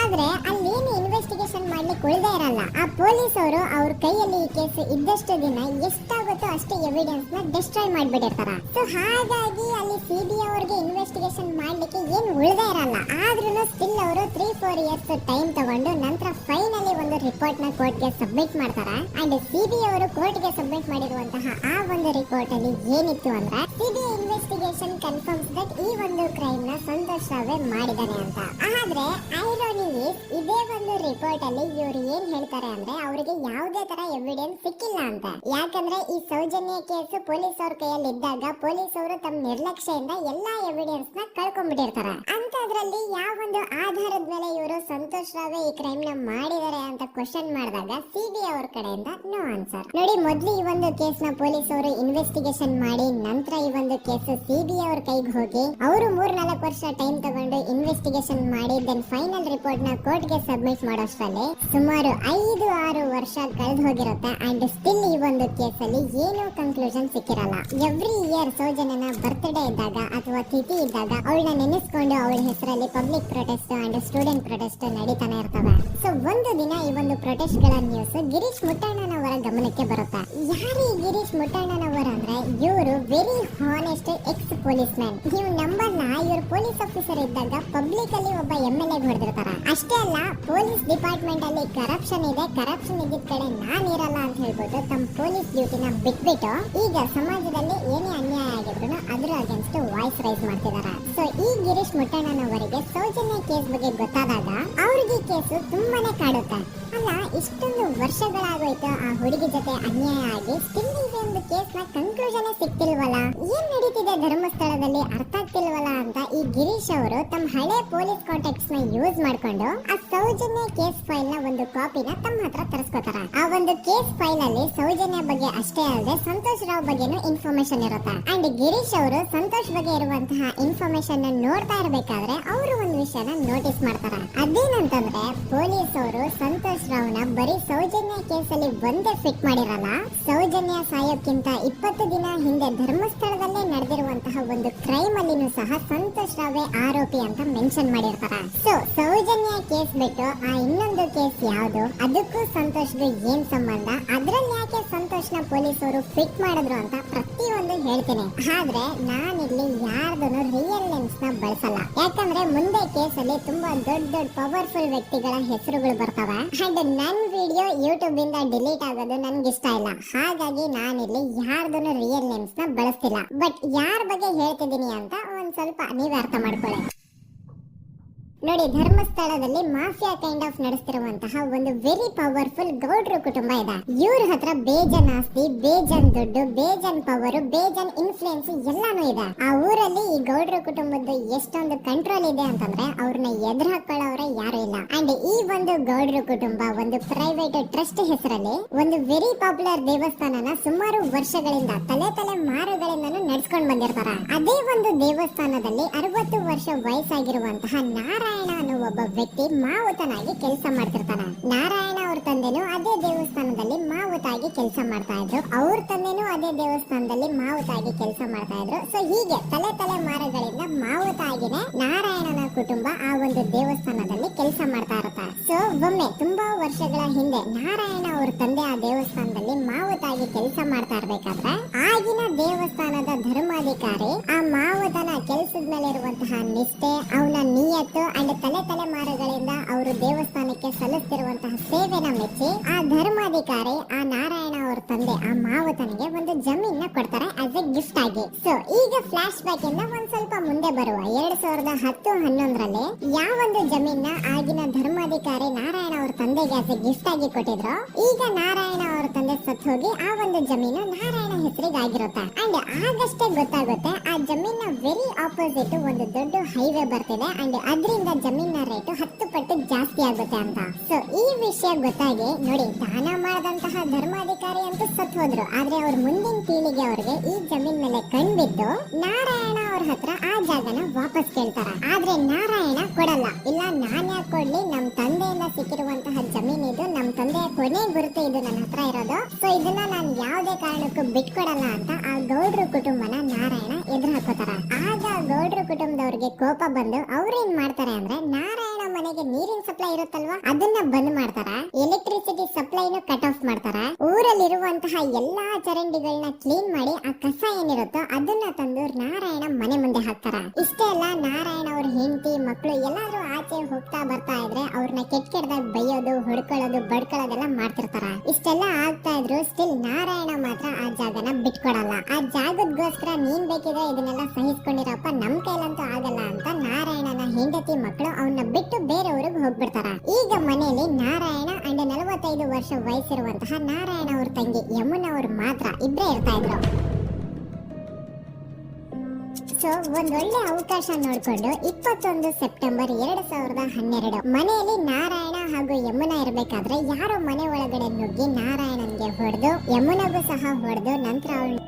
ಆದ್ರೆ ಅಲ್ಲೇನು ಇನ್ವೆಸ್ಟಿಗೇಷನ್ ಮಾಡ್ಲಿಕ್ಕೆ ಉಳಿದೇ ಇರಲ್ಲ. ಆ ಪೊಲೀಸ್ ಅವರು ಅವ್ರ ಕೈಯಲ್ಲಿ ಈ ಕೇಸ್ ಇದ್ದಷ್ಟು ದಿನ ಎಷ್ಟಾಗುತ್ತೋ ಅಷ್ಟು ಎವಿಡೆನ್ಸ್ ನ ಡಿಸ್ಟ್ರಾಯ್ ಮಾಡ್ಬಿಟ್ಟಿರ್ತಾರ. ಸೊ ಹಾಗಾಗಿ ಅಲ್ಲಿ ಸಿಬಿಐ ಅವರಿಗೆ ಇನ್ವೆಸ್ಟಿಗೇಷನ್ ಮಾಡ್ಲಿಕ್ಕೆ ಏನು ಉಳಿದೇ ಇರಲ್ಲ. ಆದ್ರೂ ಸ್ಟಿಲ್ ಅವರು 3-4 ಇಯರ್ಸ್ ಟೈಮ್ ತಗೊಂಡು ನಂತರ ಫೈನಲಿ ಒಂದು ರಿಪೋರ್ಟ್ ನ ಕೋರ್ಟ್ ಗೆ ಸಬ್ಮಿಟ್ ಮಾಡ್ತಾರೆ. ಅಂಡ್ ಸಿಬಿಐ ಅವರು ಕೋರ್ಟ್ ಗೆ ಸಬ್ಮಿಟ್ ಮಾಡಿರುವಂತಹ ಆ ಒಂದು ರಿಪೋರ್ಟ್ ಅಲ್ಲಿ ಏನಿತ್ತು ಅಂದ್ರೆ ಸಿಬಿಐ ಇನ್ವೆಸ್ಟಿಗೇಷನ್ ಕನ್ಫರ್ಮ್ಸ್ ದಟ್ ಈ ಒಂದು ಕ್ರೈಮ್ ನ ಸಂತೋಷ್ ರಾವ್ ಮಾಡಿದಾನೆ ಅಂತ. ಆದ್ರೆ ಐರಾನಿ ಇದೇ ಒಂದು ರಿಪೋರ್ಟ್ ಅಲ್ಲಿ ಇವರು ಏನ್ ಹೇಳ್ತಾರೆ ಅಂದ್ರೆ ಅವರಿಗೆ ಯಾವುದೇ ತರ ಎವಿಡೆನ್ಸ್ ಸಿಕ್ಕಿಲ್ಲ ಅಂತ. ಯಾಕಂದ್ರೆ ಈ ಸೌಜನ್ಯ ಕೇಸ್ ಪೊಲೀಸ್ ಅವ್ರ ಕೈಯಲ್ಲಿ ಇದ್ದಾಗ ಪೊಲೀಸ್ ಅವರು ತಮ್ಮ ನಿರ್ಲಕ್ಷ್ಯದಿಂದ ಎಲ್ಲಾ ಎವಿಡೆನ್ಸ್ ನ ಕಳ್ಕೊಂಡ್ಬಿಟ್ಟಿರ್ತಾರೆ. ಅಂತದ್ರಲ್ಲಿ ಯಾವ ಒಂದು ಆಧಾರದ ಮೇಲೆ ಇವರು ಸಂತೋಷ್ ರಾವ್ ಈ ಕ್ರೈಮ್ ನ ಮಾಡಿದ್ದಾರೆ ಅಂತ ಕ್ವಶನ್ ಮಾಡಿದಾಗ ಸಿಬಿಐ ಅವ್ರ ಕಡೆಯಿಂದ ನೋ ಆನ್ಸರ್. ನೋಡಿ, ಮೊದಲು ಈ ಒಂದು ಕೇಸ್ ನ ಪೊಲೀಸ್ ಅವರು ಇನ್ವೆಸ್ಟಿಗೇಷನ್ ಮಾಡಿ ನಂತರ ಈ ಒಂದು ಕೇಸ್ ಸಿಬಿಐ ಅವ್ರ ಕೈಗೆ ಹೋಗಿ ಅವರು 3-4 ವರ್ಷ ಟೈಮ್ ತಗೊಂಡು ಇನ್ವೆಸ್ಟಿಗೇಷನ್ ಮಾಡಿ ದೆನ್ ಫೈನಲ್ ರಿಪೋರ್ಟ್ ನ ಕೋರ್ಟ್ ಗೆ ಸಬ್ಮಿಟ್ ಮಾಡೋಷ್ಟರಲ್ಲಿ ಸುಮಾರು 5-6 ವರ್ಷ ಕಳೆದು ಹೋಗಿರುತ್ತೆ. ಅಂಡ್ ಸ್ಟಿಲ್ ಈ ಒಂದು ಕೇಸ್ ಅಲ್ಲಿ ಏನು ಕನ್ಕ್ಲೂಷನ್ ಸಿಕ್ಕಿರಲ್ಲ. ಎವ್ರಿ ಇಯರ್ ಸೌಜನ್ಯನ ಬರ್ತ್ಡೇ ಇದ್ದಾಗ ಅಥವಾ ತಿಥಿ ಇದ್ದಾಗ ಅವಳನ್ನ ನೆನೆಸ್ಕೊಂಡು ಅವಳ ಹೆಸರಲ್ಲಿ public protest and student protest ನಡೀತಾನೆ ಇರ್ತವೆ. ಸೊ ಒಂದು ದಿನ ಈ ಒಂದು ಪ್ರೊಟೆಸ್ಟ್ ಗಳ ನ್ಯೂಸ್ ಗಿರೀಶ್ ಮುಟ್ಟಣ್ಣನವರ ಗಮನಕ್ಕೆ ಬರುತ್ತೆ. ಯಾರು ಈ ಗಿರೀಶ್ ಮುಟ್ಟಣ್ಣನವರ ಅಂದ್ರೆ ಇವರು very honest X police man. ನೀವು ನಂಬಲ್ಲ, ಇವರು ಪೊಲೀಸ್ ಆಫೀಸರ್ ಇದ್ದಾಗ ಪಬ್ಲಿಕ್ ಅಲ್ಲಿ ಒಬ್ಬ MLA ಹೊಡೆದಿರ್ತಾರ. ಅಷ್ಟೇ ಅಲ್ಲ, ಪೊಲೀಸ್ ಡಿಪಾರ್ಟ್ಮೆಂಟ್ ಅಲ್ಲಿ ಕರಪ್ಷನ್ ಇದೆ, ಕರಪ್ಷನ್ ಇದ್ದಿದ್ ಕಡೆ ನಾನ್ ಇರಲ್ಲ ಅಂತ ಹೇಳ್ಬಿಟ್ಟು ತಮ್ಮ ಪೊಲೀಸ್ ಡ್ಯೂಟಿನ ಬಿಟ್ಬಿಟ್ಟು ಈಗ ಸಮಾಜದಲ್ಲಿ ಏನೇ ಅನ್ಯಾಯ ಆಗಿದ್ರು ಅದ್ರ ಅಗೇನ್ಸ್ಟ್ ವಾಯ್ಸ್ ರೈಸ್ ಮಾಡ್ತಿದಾರೆ. ಸೊ ಈ ಗಿರೀಶ್ ಮುಟ್ಟಣ್ಣನವರಿಗೆ ಸೌಜನ್ಯ ಕೇಸ್ ಬಗ್ಗೆ ಗೊತ್ತಾದಾಗ ಅವ್ರಿಗೆ ಕೇಸು ತುಂಬಾನೇ ಕಾಡುತ್ತೆ. ಅಲ್ಲ, ಇಷ್ಟೊಂದು ವರ್ಷಗಳಾಗೋಯ್ತು ಆ ಹುಡುಗಿ ಜೊತೆ ಅನ್ಯಾಯ ಆಗಿ ಸ್ಟಿಲ್ ಈ ಒಂದು ಕೇಸ್ ನ ಕನ್ಕ್ಲೂಷನ್ ಸಿಕ್ತಿಲ್ವಲ್ಲ, ಏನ್ ನಡೀತಿದೆ ಧರ್ಮಸ್ಥಳದಲ್ಲಿ ಅರ್ಥ ಆಗ್ತಿಲ್ವಲ್ಲ ಅಂತ ಈ ಗಿರೀಶ್ ಅವರು ತಮ್ಮ ಹಳೆ ಪೊಲೀಸ್ ಕಾಂಟ್ಯಾಕ್ಟ್ಸ್ ನ ಯೂಸ್ ಮಾಡ್ಕೊಂಡು ಆ ಸೌಜನ್ಯ ಕೇಸ್ ಫೈಲ್ ನ ಒಂದು ಕಾಪಿನ ತಮ್ಮ ಹತ್ರ ತರಿಸ್ಕೊತಾರ. ಆ ಒಂದು ಕೇಸ್ ಫೈಲ್ ಅಲ್ಲಿ ಸೌಜನ್ಯ ಬಗ್ಗೆ ಅಷ್ಟೇ ಅಲ್ಲದೆ ಸಂತೋಷ್ ರಾವ್ ಬಗ್ಗೆನೂ ಇನ್ಫಾರ್ಮೇಶನ್ ಇರುತ್ತೆ. ಅಂಡ್ ಗಿರೀಶ್ ಅವರು ಸಂತೋಷ್ ಬಗ್ಗೆ ಇರುವಂತಹ ಇನ್ಫಾರ್ಮೇಶನ್ ನೋಡ್ತಾ ಇರಬೇಕಾದ್ರೆ ಅವರು ಒಂದು ವಿಷಯನ ನೋಟಿಸ್ ಮಾಡ್ತಾರೆ. ಅದೇನಂತಂದ್ರೆ ಪೊಲೀಸ್ ಅವರು ಸಂತೋಷ್ ರಾವ್ನ ಬರೀ ಸೌಜನ್ಯ ಕೇಸ್ ಅಲ್ಲಿ ಒಂದೇ ಫಿಟ್ ಮಾಡಿರಲ್ಲ, ಸೌಜನ್ಯ ಸಾಯೋಕ್ಕಿಂತ 20 ದಿನ ಹಿಂದೆ ಧರ್ಮಸ್ಥಳದಲ್ಲೇ ನಡೆದಿರುವಂತಹ ಒಂದು ಕ್ರೈಮ್ ಅಲ್ಲಿನೂ ಸಹ ಸಂತೋಷ್ ರಾವೇ ಆರೋಪಿ ಅಂತ ಮೆನ್ಷನ್ ಮಾಡಿರ್ತಾರೆ. ಸೊ ಸೌಜನ್ಯ ಕೇಸ್ ಬಿಟ್ಟು ಆ ಇನ್ನೊಂದು ಕೇಸ್ ಯಾವುದು, ಅದಕ್ಕೂ ಸಂತೋಷ್ಗೂ ಏನ್ ಸಂಬಂಧ, ಅದ್ರಲ್ಲಿ ಯಾಕೆ ಸಂತೋಷ್ನ ಪೊಲೀಸ್ ಅವರು ಫಿಟ್ ಮಾಡಿದ್ರು ಅಂತ ಪ್ರತಿಯೊಂದು ಹೇಳ್ತೀನಿ. ಆದ್ರೆ ನಾನಿಲ್ಲಿ ಯಾರ್ದನ್ನು ರಿಯಲ್ ನೇಮ್ಸ್ ನ ಬಳಸಲ್ಲ. ಯಾಕಂದ್ರೆ ಮುಂದೆ ಕೇಸ್ ಅಲ್ಲಿ ತುಂಬಾ ದೊಡ್ಡ ಪವರ್ಫುಲ್ ವ್ಯಕ್ತಿಗಳ ಹೆಸರುಗಳು ಬರ್ತವೆ. ಅಂಡ್ ನನ್ ವಿಡಿಯೋ ಯೂಟ್ಯೂಬ್ ಇಂದ ಡಿಲೀಟ್ ಆಗೋದು ನನ್ಗೆ ಇಷ್ಟ ಇಲ್ಲ. ಹಾಗಾಗಿ ನಾನಿಲ್ಲಿ ಯಾರ್ದನ್ನು ರಿಯಲ್ ನೇಮ್ಸ್ ನ ಬಳಸ್ತಿಲ್ಲ. ಬಟ್ ಯಾರ ಬಗ್ಗೆ ಹೇಳ್ತಿದ್ದೀನಿ ಅಂತ ಒಂದ್ ಸ್ವಲ್ಪ ನೀವೇ ಅರ್ಥ ಮಾಡ್ಕೊಳ್ಳಿ. ನೋಡಿ, ಧರ್ಮಸ್ಥಳದಲ್ಲಿ ಮಾಫಿಯಾ ಕೈಂಡ್ ಆಫ್ ನಡೆಸ್ತಿರುವಂತಹ ಒಂದು ವೆರಿ ಪವರ್ಫುಲ್ ಗೌಡ್ರು ಕುಟುಂಬ ಇದೆ. ಇವ್ರ ಹತ್ರ ಬೇಜನ್ ಆಸ್ತಿ, ಬೇಜನ್ ದುಡ್ಡು, ಬೇಜನ್ ಪವರ್, ಬೇಜನ್ ಇನ್ಫ್ಲೂಯೆನ್ಸ್ ಎಲ್ಲಾನು ಇದೆ. ಆ ಊರಲ್ಲಿ ಈ ಗೌಡ್ರು ಕುಟುಂಬದ ಎಷ್ಟೊಂದು ಕಂಟ್ರೋಲ್ ಇದೆ ಅಂತಂದ್ರೆ ಅವ್ರನ್ನ ಎದುರು ಹಾಕೊಳ್ಳೋರೆ ಯಾರು ಇಲ್ಲ. ಅಂಡ್ ಈ ಒಂದು ಗೌಡ್ರು ಕುಟುಂಬ ಒಂದು ಪ್ರೈವೇಟ್ ಟ್ರಸ್ಟ್ ಹೆಸರಲ್ಲಿ ಒಂದು ವೆರಿ ಪಾಪ್ಯುಲರ್ ದೇವಸ್ಥಾನನ ಸುಮಾರು ವರ್ಷಗಳಿಂದ ತಲೆ ಮಾರುಗಳಿಂದನೂ ನಡ್ಸ್ಕೊಂಡ್ ಬಂದಿರ್ತಾರ. ಅದೇ ಒಂದು ದೇವಸ್ಥಾನದಲ್ಲಿ 60 ವರ್ಷ ವಯಸ್ಸಾಗಿರುವಂತಹ ನಾರಾಯಣ ನಾರಾಯಣ ಅನ್ನೋ ಒಬ್ಬ ವ್ಯಕ್ತಿ ಮಾವುತನಾಗಿ ಕೆಲಸ ಮಾಡ್ತಿರ್ತಾನೆ. ನಾರಾಯಣ ಅವ್ರ ತಂದೆನೂ ಅದೇ ದೇವಸ್ಥಾನದಲ್ಲಿ ಮಾವುತಾಗಿ ಕೆಲಸ ಮಾಡ್ತಾ ಇದ್ರು. ಅವ್ರ ತಂದೆನೂ ಅದೇ ದೇವಸ್ಥಾನದಲ್ಲಿ ಮಾವುತಾಗಿ ಕೆಲಸ ಮಾಡ್ತಾ ಇದ್ರು. ಸೊ ಹೀಗೆ ತಲೆಮಾರುಗಳಿಂದ ಮಾವುತಾಗಿನೇ ನಾರಾಯಣನ ಕುಟುಂಬ ಆ ಒಂದು ದೇವಸ್ಥಾನದಲ್ಲಿ ಕೆಲಸ ಮಾಡ್ತಾ ಇರುತ್ತೆ. ಸೊ ಒಮ್ಮೆ ತುಂಬಾ ವರ್ಷಗಳ ಹಿಂದೆ ನಾರಾಯಣ ಅವ್ರ ತಂದೆ ಆ ದೇವಸ್ಥಾನದಲ್ಲಿ ಮಾವುತಾಗಿ ಕೆಲಸ ಮಾಡ್ತಾ ಇರ್ಬೇಕಾದ್ರೆ ಆಗಿನ ದೇವಸ್ಥಾನದ ಧರ್ಮಾಧಿಕಾರಿ ಆ ಮಾವುತನ ಕೆಲಸದ ಮೇಲೆ ಇರುವಂತಹ ನಿಷ್ಠೆ, ಅವನ ನಿಯತ್ತು ಅಂಡ್ ತಲೆಮಾರುಗಳಿಂದ ಅವರು ದೇವಸ್ಥಾನಕ್ಕೆ ಸಲ್ಲಿಸ್ತಿರುವಂತಹ ಸೇವೆನ ಮೆಚ್ಚಿ ಆ ಧರ್ಮಾಧಿಕಾರಿ ಆ ನಾರಾಯಣ ಅವ್ರ ತಂದೆ ಆ ಮಾವುತನಿಗೆ ಒಂದು ಜಮೀನ ಕೊಡ್ತಾರೆ ಆಸ್ ಎ ಗಿಫ್ಟ್ ಆಗಿ. ಸೊ ಈಗ ಫ್ಲಾಶ್ ಬ್ಯಾಕ್ ಇಂದ ಒಂದ್ ಸ್ವಲ್ಪ ಮುಂದೆ ಬರುವ 2010-11ರಲ್ಲಿ ಯಾವೊಂದು ಜಮೀನ ಆಗಿನ ಧರ್ಮಾಧಿಕಾರಿ ನಾರಾಯಣ ಅವ್ರ ತಂದೆಗೆ ಆಸ್ ಎ ಗಿಫ್ಟ್ ಆಗಿ ಕೊಟ್ಟಿದ್ರು, ಈಗ ನಾರಾಯಣ ಅವ್ರ ತಂದೆ ಸತ್ತು ಹೋಗಿ ಆ ಒಂದು ಜಮೀನು ನಾರಾಯಣ ಹೆಸರಿಗೆ ಆಗಿರುತ್ತೆ. ಅಂಡ್ ಆಗಷ್ಟೇ ಗೊತ್ತಾಗುತ್ತೆ ಆ ಜಮೀನ ವೆರಿ ಆಪೋಸಿಟ್ ಒಂದು ದೊಡ್ಡ ಹೈವೇ ಬರ್ತಿದೆ ಅಂಡ್ ಅದರಿಂದ ಜಮೀನ ರೇಟ್ 10 ಪಟ್ಟು ಜಾಸ್ತಿ ಆಗುತ್ತೆ ಅಂತ. ಸೊ ಈ ವಿಷಯ ಗೊತ್ತಾಗಿ ನೋಡಿ, ದಾನ ಮಾಡದಂತಹ ಧರ್ಮಾಧಿಕಾರಿ ಅಂತೂ ಸತ್ತು ಹೋದ್ರು, ಆದ್ರೆ ಅವ್ರ ಮುಂದಿನ ಪೀಳಿಗೆ ಅವ್ರಿಗೆ ಈ ಜಮೀನ್ ಮೇಲೆ ಕಣ್ಬಿದ್ದು ನಾರಾಯಣ ಅವ್ರ ಹತ್ರ ಆ ಜಾಗನ ವಾಪಸ್ ಕೇಳ್ತಾರ. ಆದ್ರೆ ನಾರಾಯಣ ಕೊಡಲ್ಲ. ಇಲ್ಲ, ನಾನ್ ಯಾಕೆ ಕೊಡ್ಲಿ, ನಮ್ ತಂದೆಯಿಂದ ಸಿಕ್ಕಿರುವಂತಹ ಜಮೀನ್ ಇದು, ನಮ್ ತಂದೆಯ ಕೊನೆ ಗುರುತು ಇದು ನನ್ನ ಹತ್ರ ಇರೋದು. ಸೊ ಇದನ್ನ ನಾನ್ ಯಾವ್ದೇ ಕಾರಣಕ್ಕೂ ಬಿಟ್ಕೊಡಲ್ಲ ಅಂತ ಆ ಗೌಡ್ರ ಕುಟುಂಬನ ನಾರಾಯಣ ಎದುರು ಹಾಕೋತಾರ. ಆಗ ಗೌಡ್ರ ಕುಟುಂಬದವ್ರಿಗೆ ಕೋಪ ಬಂದು ಅವ್ರೇನ್ ಮಾಡ್ತಾರೆ ಅಂದ್ರೆ ನಾರಾಯಣ ಮನೆಗೆ ನೀರಿನ ಸಪ್ಲೈ ಇರುತ್ತಲ್ವಾ ಅದನ್ನ ಬಂದ್ ಮಾಡ್ತಾರ, ಎಲೆಕ್ಟ್ರಿಸಿಟಿ ಸಪ್ಲೈನು ಕಟ್ ಆಫ್ ಮಾಡ್ತಾರ, ಊರಲ್ಲಿರುವಂತಹ ಎಲ್ಲಾ ಚರಂಡಿಗಳನ್ನ ಕ್ಲೀನ್ ಮಾಡಿ ಆ ಕಸ ಏನಿರುತ್ತೋ ಅದನ್ನ ತಂದು ನಾರಾಯಣ ಮನೆ ಮುಂದೆ ಹಾಕ್ತಾರ. ಇಷ್ಟೇ ಅಲ್ಲ, ನಾರಾಯಣ ಅವ್ರ ಹೆಂಡತಿ ಮಕ್ಕಳು ಎಲ್ಲಾದ್ರೂ ಆಚೆ ಹೋಗ್ತಾ ಬರ್ತಾ ಇದ್ರೆ ಅವ್ರನ್ನ ಕೆಟ್ಟದಾಗಿ ಬೈಯೋದು, ಹೊಡ್ಕೊಳ್ಳೋದು, ಬಡ್ಕೊಳ್ಳೋದೆಲ್ಲ ಮಾಡ್ತಿರ್ತಾರ. ಇಷ್ಟೆಲ್ಲ ಆಗ್ತಾ ಇದ್ರು ಸ್ಟಿಲ್ ನಾರಾಯಣ ಮಾತ್ರ ಆ ಜಾಗನ ಬಿಟ್ಕೊಡಲ್ಲ. ಆ ಜಾಗದಗೋಸ್ಕರ ನೀನ್ ಬೇಕಿದ್ರೆ ಇದನ್ನೆಲ್ಲ ಸಹಿಸ್ಕೊಂಡಿರಪ್ಪ, ನಮ್ ಕೈಲಂತೂ ಆಗಲ್ಲ ಅಂತ ನಾರಾಯಣನ ಹೆಂಡತಿ ಮಕ್ಕಳು ಅವನ್ನ ಬಿಟ್ಟು ಬೇರೆ ಊರಿಗೆ ಹೋಗ್ಬಿಡ್ತಾರ. ಈಗ ಮನೆಯಲ್ಲಿ ನಾರಾಯಣ ಅಂಡ್ 45 ವರ್ಷ ವಯಸ್ಸಿರುವಂತಹ ನಾರಾಯಣ ಅವ್ರ ತಂಗಿ ಯಮುನಾ ಅವ್ರು ಮಾತ್ರ ಇಬ್ಬರೇ ಇರ್ತಾ ಇದ್ರು. ಸೊ ಒಂದೊಳ್ಳೆ ಅವಕಾಶ ನೋಡ್ಕೊಂಡು 21 ಸೆಪ್ಟೆಂಬರ್ 2012 ಮನೆಯಲ್ಲಿ ನಾರಾಯಣ ಹಾಗೂ ಯಮುನಾ ಇರ್ಬೇಕಾದ್ರೆ ಯಾರೋ ಮನೆ ಒಳಗಡೆ ನುಗ್ಗಿ ನಾರಾಯಣನ್ಗೆ ಹೊಡೆದು ಯಮುನಾಗೂ ಸಹ ಹೊಡೆದು ನಂತರ ಅವಳು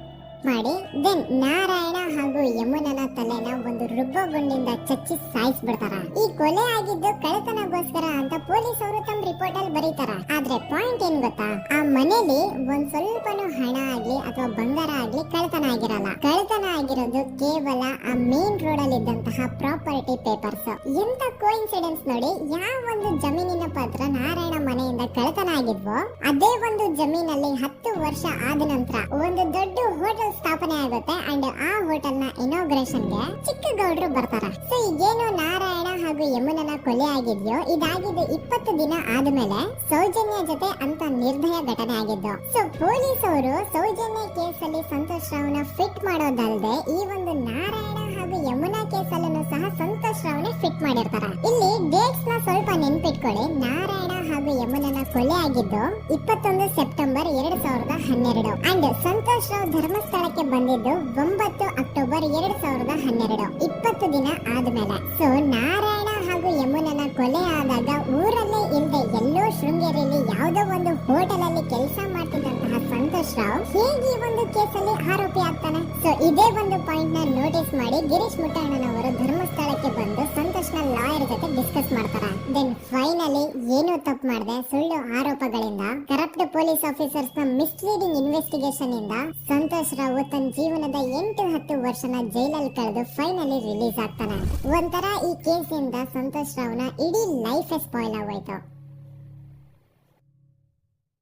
ಮಾಡಿ ದೆನ್ ನಾರಾಯಣ ಹಾಗೂ ಯಮುನನ ತಲೆನ ಒಂದು ರುಬ್ಬಗುಂಡಿಂದ ಚಚ್ಚಿ ಸಾಯಿಸ್ಬಿಡ್ತಾರ. ಈ ಕೊಲೆ ಆಗಿದ್ದು ಕಳ್ಳತನಗೋಸ್ಕರ ಅಂತ ಪೊಲೀಸ್ ಅವರು ತಮ್ಮ ರಿಪೋರ್ಟ್ ಅಲ್ಲಿ ಬರೀತಾರ. ಆದ್ರೆ ಪಾಯಿಂಟ್ ಏನ್ ಗೊತ್ತಾ, ಆ ಮನೇಲಿ ಒಂದ್ ಸ್ವಲ್ಪನೂ ಹಣ ಆಗ್ಲಿ ಅಥವಾ ಬಂಗಾರ ಆಗ್ಲಿ ಕಳ್ಳತನ ಆಗಿರಲ್ಲ. ಕಳ್ಳತನ ಆಗಿರೋದು ಕೇವಲ ಆ ಮೇನ್ ರೋಡ್ ಅಲ್ಲಿ ಇದ್ದಂತಹ ಪ್ರಾಪರ್ಟಿ ಪೇಪರ್ಸ್. ಎಂತ ಕೋಇನ್ಸಿಡೆನ್ಸ್ ನೋಡಿ, ಯಾವ ಒಂದು ಜಮೀನಿನ ಪತ್ರ ನಾರಾಯಣ ಮನೆಯಿಂದ ಕಳ್ಳತನ ಆಗಿದ್ವೋ ಅದೇ ಒಂದು ಜಮೀನಲ್ಲಿ 10 ವರ್ಷ ಆದ ನಂತರ ಒಂದು ದೊಡ್ಡ ಹೋಟೆಲ್ ಸ್ಥಾಪನೆ ಆಗುತ್ತೆ ಅಂಡ್ ಆ ಹೋಟೆಲ್ ನ ಇನಾಗ್ರೇಷನ್ ಗೆ ಚಿಕ್ಕ ಗೌಡ್ರು ಬರ್ತಾರ. ಸೊ ಈಗೇನು ನಾರಾಯಣ ಹಾಗೂ ಯಮುನನ ಕೊಲೆ ಆಗಿದ್ಯೋ ಇದಾಗಿದ್ದು 20 ದಿನ ಆದ್ಮೇಲೆ ಸೌಜನ್ಯ ಜೊತೆ ಅಂತ ನಿರ್ದಯ ಘಟನೆ ಆಗಿದ್ದು. ಸೊ ಪೊಲೀಸ್ ಅವರು ಸೌಜನ್ಯ ಕೇಸ್ ಅಲ್ಲಿ ಸಂತೋಷ್ ರಾವ್ನ ಫಿಟ್ ಮಾಡೋದಲ್ಲದೆ ಈ ಒಂದು ನಾರಾಯಣ ಹಾಗೂ ಯಮುನಾ ಕೇಸ್ ಅಲ್ಲೂ ಸಹ ಸಂತೋಷ್ ರಾವ್ನೆ ಫಿಟ್ ಮಾಡಿರ್ತಾರ. ಇಲ್ಲಿ ಡೇಟ್ಸ್ ನ ಸ್ವಲ್ಪ ನೆನ್ಪಿಟ್ಕೊಳ್ಳಿ. ನಾರಾಯಣ ಹಾಗೂ ಯಮುನನ ಕೊಲೆ ಆಗಿದ್ದು 21 ಸೆಪ್ಟೆಂಬರ್ 2012 ಅಂಡ್ ಸಂತೋಷ್ ರಾವ್ ಧರ್ಮಸ್ಥಳಕ್ಕೆ ಬಂದಿದ್ದು 9 ಅಕ್ಟೋಬರ್ 2012, 20 ದಿನ ಆದ್ಮೇಲೆ. ಸೊ ನಾರಾಯಣ ಹಾಗೂ ಯಮುನನ ಕೊಲೆ ಆದಾಗ ಊರಲ್ಲೇ ಇಲ್ಲದೆ ಎಲ್ಲೋ ಶೃಂಗೇರಿಯಲ್ಲಿ ಯಾವುದೋ ಒಂದು ಹೋಟೆಲ್ ಅಲ್ಲಿ ಕೆಲಸ ಮಾಡ್ತಿದ್ದಂತಹ ಸಂತೋಷ್ ರಾವ್ ಹೇಗೆ ಈ ಒಂದು ಕೇಸಲ್ಲಿ ಆರೋಪಿ ಆಗ್ತಾನೆ? ಸೊ ಇದೇ ಒಂದು ಪಾಯಿಂಟ್ ನ ನೋಟಿಸ್ ಮಾಡಿ ಗಿರೀಶ್ ಮುಟ್ಟಣ್ಣನವರು ಧರ್ಮಸ್ಥಳಕ್ಕೆ ಬಂದು ಸಂತೋಷ್ ನ ಲಾಯರ್ ಜೊತೆ ಡಿಸ್ಕಸ್ ಮಾಡ್ತಾರ. ದೆನ್ ಫೈನಲಿ ಏನು ತಪ್ಪು ಮಾಡದೆ ಸುಳ್ಳು ಆರೋಪಗಳಿಂದ ಕರಪ್ಟ್ ಪೊಲೀಸ್ ಆಫೀಸರ್ಸ್ ನ ಮಿಸ್ಲೀಡಿಂಗ್ ಇನ್ವೆಸ್ಟಿಗೇಷನ್ ಇಂದ ಸಂತೋಷ್ ರಾವ್ ತನ್ನ ಜೀವನದ 8-10 ವರ್ಷನ ಜೈಲಲ್ಲಿ ಕಳೆದು ಫೈನಲಿ ರಿಲೀಸ್ ಆಗ್ತಾನೆ. ಒಂಥರ ಈ ಕೇಸ್ ಇಂದ ಸಂತೋಷ್ ರಾವ್ನ ಇಡೀ ಲೈಫ್ ಸ್ಪಾಯ್ಲ್ ಆಗೋಯ್ತು.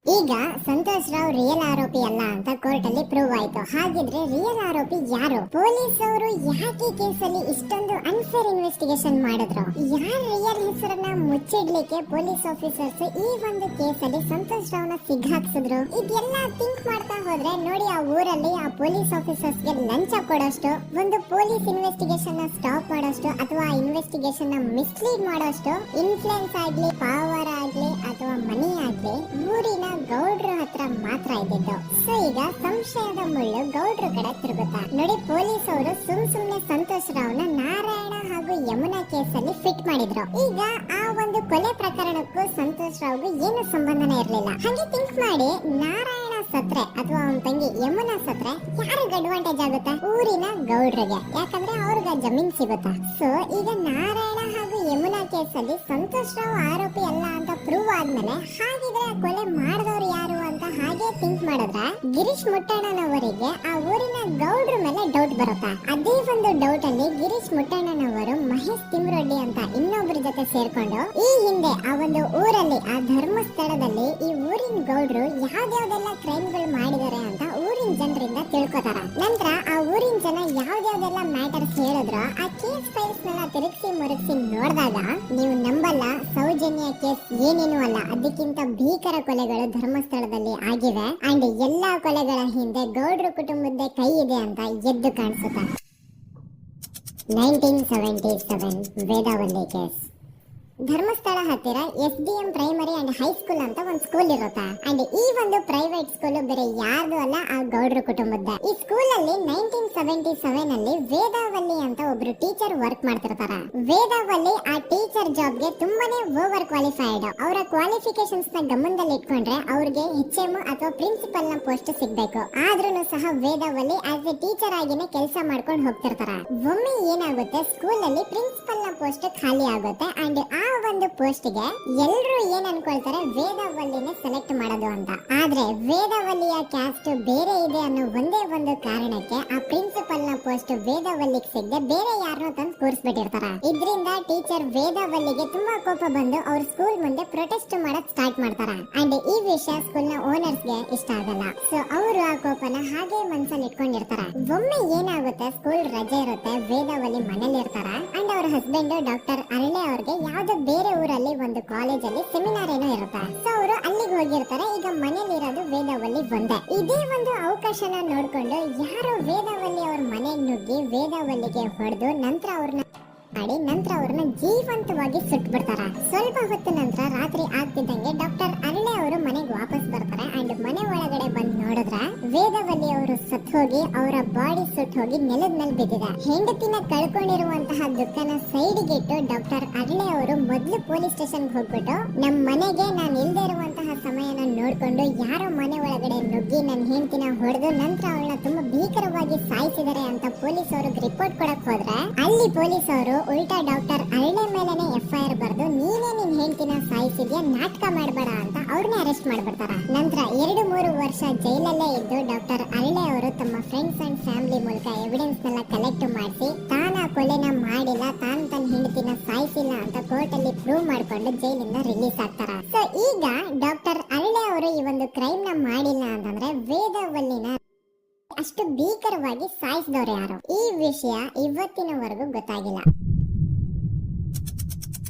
ಈಗ ಸಂತೋಷ್ ರಾವ್ ರಿಯಲ್ ಆರೋಪಿ ಅಲ್ಲ ಅಂತ ಕೋರ್ಟ್ ಅಲ್ಲಿ ಪ್ರೂವ್ ಆಯ್ತು. ಹಾಗಿದ್ರೆ ರಿಯಲ್ ಆರೋಪಿ ಯಾರು? ಪೊಲೀಸ್ ಅವರು ಯಾಕೆ ಕೇಸಲ್ಲಿ ಇಷ್ಟೊಂದು ಅನ್ಫೇರ್ ಇನ್ವೆಸ್ಟಿಗೇಷನ್ ಮಾಡಿದ್ರು? ಯಾರ ರಿಯಲ್ ಹೆಸರನ್ನ ಮುಚ್ಚಿಡ್ಲಿಕ್ಕೆ ಪೊಲೀಸ್ ಆಫೀಸರ್ಸ್ ಈ ಒಂದು ಕೇಸಲ್ಲಿ ಸಂತೋಷ್ ರಾವ್ನ ಸಿಗ್ಹಾಕ್ಸಿದ್ರು? ಇದೆಲ್ಲ ಥಿಂಕ್ ಮಾಡ್ತಾ ಹೋದ್ರೆ ನೋಡಿ, ಆ ಊರಲ್ಲಿ ಆ ಪೊಲೀಸ್ ಆಫೀಸರ್ಸ್ ಗೆ ಲಂಚ ಕೊಡೋಷ್ಟು, ಒಂದು ಪೊಲೀಸ್ ಇನ್ವೆಸ್ಟಿಗೇಷನ್ ನ ಸ್ಟಾಪ್ ಮಾಡೋಷ್ಟು ಅಥವಾ ಇನ್ವೆಸ್ಟಿಗೇಷನ್ ನ ಮಿಸ್ಲೀಡ್ ಮಾಡೋಷ್ಟು ಇನ್ಫ್ಲೂಯೆನ್ಸ್ ಆಗ್ಲಿ, ಪವರ್ ಆಗ್ಲಿ ಅಥವಾ ಮನಿ ಆಗ್ಲಿ ಊರಿನ ಗೌಡ್ರ ಹತ್ರ ಮಾತ್ರ ಇದ್ದಿದ್ದು. ಸೊ ಈಗ ಸಂಶಯದ ಮುಳ್ಳು ಗೌಡ್ರ ಕಡೆ ತಿರುಗುತ್ತಾ ನೋಡಿ. ಪೊಲೀಸ್ ಅವರು ಸುಮ್ನೆ ಸಂತೋಷ್ ರಾವ್ನ ನಾರಾಯಣ ಹಾಗೂ ಯಮುನಾ ಕೇಸಲ್ಲಿ ಫಿಟ್ ಮಾಡಿದ್ರು. ಈಗ ಆ ಒಂದು ಕೊಲೆ ಪ್ರಕರಣಕ್ಕೂ ಸಂತೋಷ್ ರಾವ್ಗೂ ಏನು ಸಂಬಂಧನೇ ಇರ್ಲಿಲ್ಲ. ಹಾಗೆ ಥಿಂಕ್ ಮಾಡಿ, ನಾರಾಯಣ ಸತ್ರೆ ಅಥವಾ ಅವನ ತಂಗಿ ಯಮುನಾ ಸತ್ರೆ ಯಾರಿಗೆ ಅಡ್ವಾಂಟೇಜ್ ಆಗುತ್ತೆ? ಊರಿನ ಗೌಡ್ರಿಗೆ, ಯಾಕಂದ್ರೆ ಅವ್ರಿಗೆ ಜಮೀನ್ ಸಿಗುತ್ತಾ. ಸೊ ಈಗ ನಾರಾಯಣ ಹಾಗೂ ಯಮುನಾ ಕೇಸಲ್ಲಿ ಸಂತೋಷ್ ರಾವ್ ಆರೋಪಿ ಅಲ್ಲ ಅಂತ ಪ್ರೂವ್ ಆದ್ಮೇಲೆ ಹಾಗಿದ್ರೆ ಆ ಕೊಲೆ ಮಾಡಿದವರು ಯಾರು ಅಂತ ಹಾಗೆ ಥಿಂಕ್ ಮಾಡಿದ್ರೆ ಗಿರೀಶ್ ಮುಟ್ಟಣ್ಣನವರಿಗೆ ಆ ಊರಿನ ಗೌಡ್ರ ಮೇಲೆ ಡೌಟ್ ಬರುತ್ತೆ. ಅದೇ ಒಂದು ಡೌಟ್ ಅಲ್ಲಿ ಗಿರೀಶ್ ಮುಟ್ಟಣ್ಣನವರು ಮಹೇಶ್ ತಿಮ್ರೊಡ್ಡಿ ಅಂತ ಇನ್ನೊಬ್ಬರ ಜೊತೆ ಸೇರ್ಕೊಂಡು ಈ ಹಿಂದೆ ಆ ಒಂದು ಊರಲ್ಲಿ ಆ ಧರ್ಮಸ್ಥಳದಲ್ಲಿ ಈ ಊರಿನ ಗೌಡ್ರು ಯಾವ್ಯಾವ್ದೆಲ್ಲ ಕ್ರೈಮ್ಗಳು ಮಾಡಿದ್ದಾರೆ ಅಂತ ಊರಿನ ಜನರಿಂದ ತಿಳ್ಕೊತಾರ. ನಂತರ ಆ ಊರಿನ ಜನ ಯಾವ್ಯಾವ್ದೆಲ್ಲ ಮ್ಯಾಟರ್ಸ್ ಹೇಳಿದ್ರು ಆ ಕೇಸ್ ಫೈಲ್ಸ್ ನೆಲ್ಲ ತಿರುಗಿಸಿ ಮುರುಗಿಸಿ ನೋಡಿದಾಗ ನೀವು ನಂಬಲ್ಲ, ಸೌಜನ್ಯ ಕೇಸ್ ಏನೇನು ಅಲ್ಲ, ಅದಕ್ಕಿಂತ ಭೀಕರ ಕೊಲೆಗಳು ಧರ್ಮಸ್ಥಳದಲ್ಲಿ ಆಗಿವೆ. ಅಂಡ್ ಎಲ್ಲಾ ಕೊಲೆಗಳ ಹಿಂದೆ ಗೌಡ್ರ ಕುಟುಂಬದ ಕೈ ಇದೆ ಅಂತ ಎದ್ದು ಕಾಣಿಸುತ್ತೆ. 1977 ವೇದಾವಲ್ಲಿ ಕೇಸ್. ಧರ್ಮಸ್ಥಳ ಹತ್ತಿರ SDM ಪ್ರೈಮರಿ ಅಂಡ್ ಹೈಸ್ಕೂಲ್ ಅಂತ ಒಂದು ಸ್ಕೂಲ್ ಇರುತ್ತೆ. ಅಂಡ್ ಈ ಒಂದು ಪ್ರೈವೇಟ್ ಸ್ಕೂಲ್ ಬೇರೆ ಯಾರ್ದು ಅಲ್ಲ, ಆ ಗೌಡ್ರ ಕುಟುಂಬದ. ಈ ಸ್ಕೂಲ್ ಅಲ್ಲಿ 1977 ಅಲ್ಲಿ ವೇದಾವಲ್ಲಿ ಅಂತ ಒಬ್ರು ಟೀಚರ್ ವರ್ಕ್ ಮಾಡ್ತಿರ್ತಾರೆ. ವೇದಾವಲ್ಲಿ ಆ ಟೀಚರ್ ಜಾಬ್ ಗೆ ತುಂಬಾನೇ ಓವರ್ ಕ್ವಾಲಿಫೈಡ್. ಅವರ ಕ್ವಾಲಿಫಿಕೇಶನ್ಸ್ ನ ಗಮನದಲ್ಲಿ ಇಟ್ಕೊಂಡ್ರೆ ಅವ್ರಿಗೆ HM ಅಥವಾ ಪ್ರಿನ್ಸಿಪಲ್ ನ ಪೋಸ್ಟ್ ಸಿಗ್ಬೇಕು. ಆದ್ರೂ ಸಹ ವೇದಾವಲ್ಲಿ ಆಸ್ ಎ ಟೀಚರ್ ಆಗಿನೇ ಕೆಲಸ ಮಾಡ್ಕೊಂಡು ಹೋಗ್ತಿರ್ತಾರೆ. ಒಮ್ಮೆ ಏನಾಗುತ್ತೆ, ಸ್ಕೂಲ್ ಅಲ್ಲಿ ಪ್ರಿನ್ಸಿಪಲ್ ನ ಪೋಸ್ಟ್ ಖಾಲಿ ಆಗುತ್ತೆ. ಅಂಡ್ ಆ ಒಂದು ಪೋಸ್ಟ್ ಗೆ ಎಲ್ಲರೂ ಏನ್ ಅನ್ಕೊಳ್ತಾರೆ, ವೇದಾವಲ್ಲಿನೇ ಸೆಲೆಕ್ಟ್ ಮಾಡೋದು ಅಂತ. ಆದ್ರೆ ವೇದಾವಲ್ಲಿಯ ಕ್ಯಾಸ್ಟ್ ಬೇರೆ ಇದೆ ಅನ್ನೋ ಒಂದೇ ಒಂದು ಕಾರಣಕ್ಕೆ ಆ ಪ್ರಿನ್ಸಿಪಲ್ ನ ಪೋಸ್ಟ್ ವೇದಾವಲ್ಲಿಗೆ ಸಿಗದೆ ಬೇರೆ ಯಾರನ್ನೋ ತಂದು ಕೂರಿಸ್ಬಿಟ್ಟಿರ್ತಾರೆ. ಇದರಿಂದ ಟೀಚರ್ ವೇದಾವಲ್ಲಿಗೆ ತುಂಬಾ ಕೋಪ ಬಂದು ಅವ್ರ ಸ್ಕೂಲ್ ಮುಂದೆ ಪ್ರೊಟೆಸ್ಟ್ ಮಾಡಕ್ ಸ್ಟಾರ್ಟ್ ಮಾಡ್ತಾರೆ. ಅಂಡ್ ಈ ವಿಷಯ ಸ್ಕೂಲ್ ನ ಓನರ್ಸ್ ಗೆ ಇಷ್ಟ ಆಗಲ್ಲ. ಸೊ ಅವರು ಆ ಕೋಪನ ಹಾಗೆ ಮನ್ಸಲ್ಲಿ ಇಟ್ಕೊಂಡಿರ್ತಾರೆ. ಒಮ್ಮೆ ಏನಾಗುತ್ತೆ, ಸ್ಕೂಲ್ ರಜೆ ಇರುತ್ತೆ, ವೇದಾವಲ್ಲಿ ಮನೇಲಿ ಇರ್ತಾರೆ. ಅಂಡ್ ಅವ್ರ ಹಸ್ಬೆಂಡ್ ಡಾಕ್ಟರ್ ಅರಳೆ ಅವ್ರಿಗೆ ಯಾವ್ದೋ ಬೇರೆ ಊರಲ್ಲಿ ಒಂದು ಕಾಲೇಜ್ ಅಲ್ಲಿ ಸೆಮಿನಾರ್ ಏನೋ ಇರುತ್ತೆ. ಸೊ ಅವರು ಅಲ್ಲಿಗೆ ಹೋಗಿರ್ತಾರೆ. ಈಗ ಮನೇಲಿ ಇರೋದು ವೇದಾವಲ್ಲಿ ಒಂದೇ. ಇದೇ ಒಂದು ಅವಕಾಶನ ನೋಡ್ಕೊಂಡು ಯಾರೋ ವೇದಾವಲ್ಲಿ ಅವ್ರ ಮನೆಗೆ ನುಗ್ಗಿ ವೇದಾವಲ್ಲಿಗೆ ಹೊಡೆದು ನಂತರ ಅವ್ರನ್ನ ಜೀವಂತವಾಗಿ ಸುಟ್ಬಿಡ್ತಾರೆ. ಸ್ವಲ್ಪ ಹೊತ್ತು ನಂತರ ರಾತ್ರಿ ಆಗ್ತಿದ್ದಂಗೆ ಡಾಕ್ಟರ್ ಅರಳೆ ಅವರು ಮನೆಗೆ ವಾಪಸ್ ಬರ್ತಾರೆ. ಅಂಡ್ ಮನೆ ಒಳಗಡೆ ಬಂದು ನೋಡಿದ್ರೆ ವೇದಾವಲ್ಲಿ ಅವರು ಸತ್ ಹೋಗಿ ಅವರ ಬಾಡಿ ಸುಟ್ಟು ಹೋಗಿ ನೆಲದ ಮೇಲೆ ಬಿದ್ದಿದೆ. ಹೆಂಡತಿನ ಕಳ್ಕೊಂಡಿರುವಂತಹ ದುಃಖನ ಸೈಡ್ಗೆ ಇಟ್ಟು ಡಾಕ್ಟರ್ ಅರಳೆ ಅವರು ಮೊದಲು ಪೊಲೀಸ್ ಸ್ಟೇಷನ್ ಹೋಗ್ಬಿಟ್ಟು ನಮ್ಮ ಮನೆಗೆ ನಾನು ಇಲ್ದೇ ಇರುವಂತಹ ಸಮಯನ ನೋಡ್ಕೊಂಡು ಯಾರೋ ಮನೆ ಒಳಗಡೆ ನುಗ್ಗಿ ನನ್ನ ಹೆಂಡತಿನ ಹೊಡೆದು ನಂತರ ಅವಳನ್ನ ತುಂಬಾ ಭೀಕರವಾಗಿ ಸಾಯಿಸಿದ್ದಾರೆ ಅಂತ ಪೊಲೀಸ್ ಅವ್ರಿಗೆ ರಿಪೋರ್ಟ್ ಕೊಡಕ್ ಹೋದ್ರೆ ಅಲ್ಲಿ ಪೊಲೀಸ್ ಅವರು ಉಲ್ಟಾ ಡಾಕ್ಟರ್ ಅರಳೆ ಮೇಲೆನೆ FIR ಬರೆದು ನೀನೇ ನಿನ್ ಹೆಂಡತಿನ ಸಾಯಿಸಿದ್ಯಾ, ನಾಟಕ ಮಾಡಬೇಡ ಅಂತ ಅವ್ರನ್ನ ಅರೆಸ್ಟ್ ಮಾಡ್ಬಿಡ್ತಾರ. ನಂತರ 2-3 ವರ್ಷ ಜೈಲಲ್ಲೇ ಇದ್ದು ಡಾಕ್ಟರ್ ಅರಳೆ ಅವರು ತಮ್ಮ ಫ್ರೆಂಡ್ಸ್ ಅಂಡ್ ಫ್ಯಾಮಿಲಿ ಮೂಲಕ ಎವಿಡೆನ್ಸ್ ನೆಲ್ಲ ಕಲೆಕ್ಟ್ ಮಾಡಿಸಿ ತಾನ ಕೊಲೆನ ಮಾಡಿಲ್ಲ, ತಾನು ತನ್ನ ಹೆಂಡತಿನ ಸಾಯಿಸಿಲ್ಲ ಅಂತ ಕೋರ್ಟ್ ಅಲ್ಲಿ ಪ್ರೂವ್ ಮಾಡ್ಕೊಂಡು ಜೈಲಿಂದ ರಿಲೀಸ್ ಆಗ್ತಾರ. ಸೊ ಈಗ ಡಾಕ್ಟರ್ ಅರಳೆ ಅವರು ಈ ಒಂದು ಕ್ರೈಮ್ ನ ಮಾಡಿಲ್ಲ ಅಂತಂದ್ರೆ ವೇದಾವಲ್ಲಿನ ಅಷ್ಟು ಭೀಕರವಾಗಿ ಸಾಯಿಸಿದವರು ಯಾರು, ಈ ವಿಷಯ ಇವತ್ತಿನವರೆಗೂ ಗೊತ್ತಾಗಿಲ್ಲ.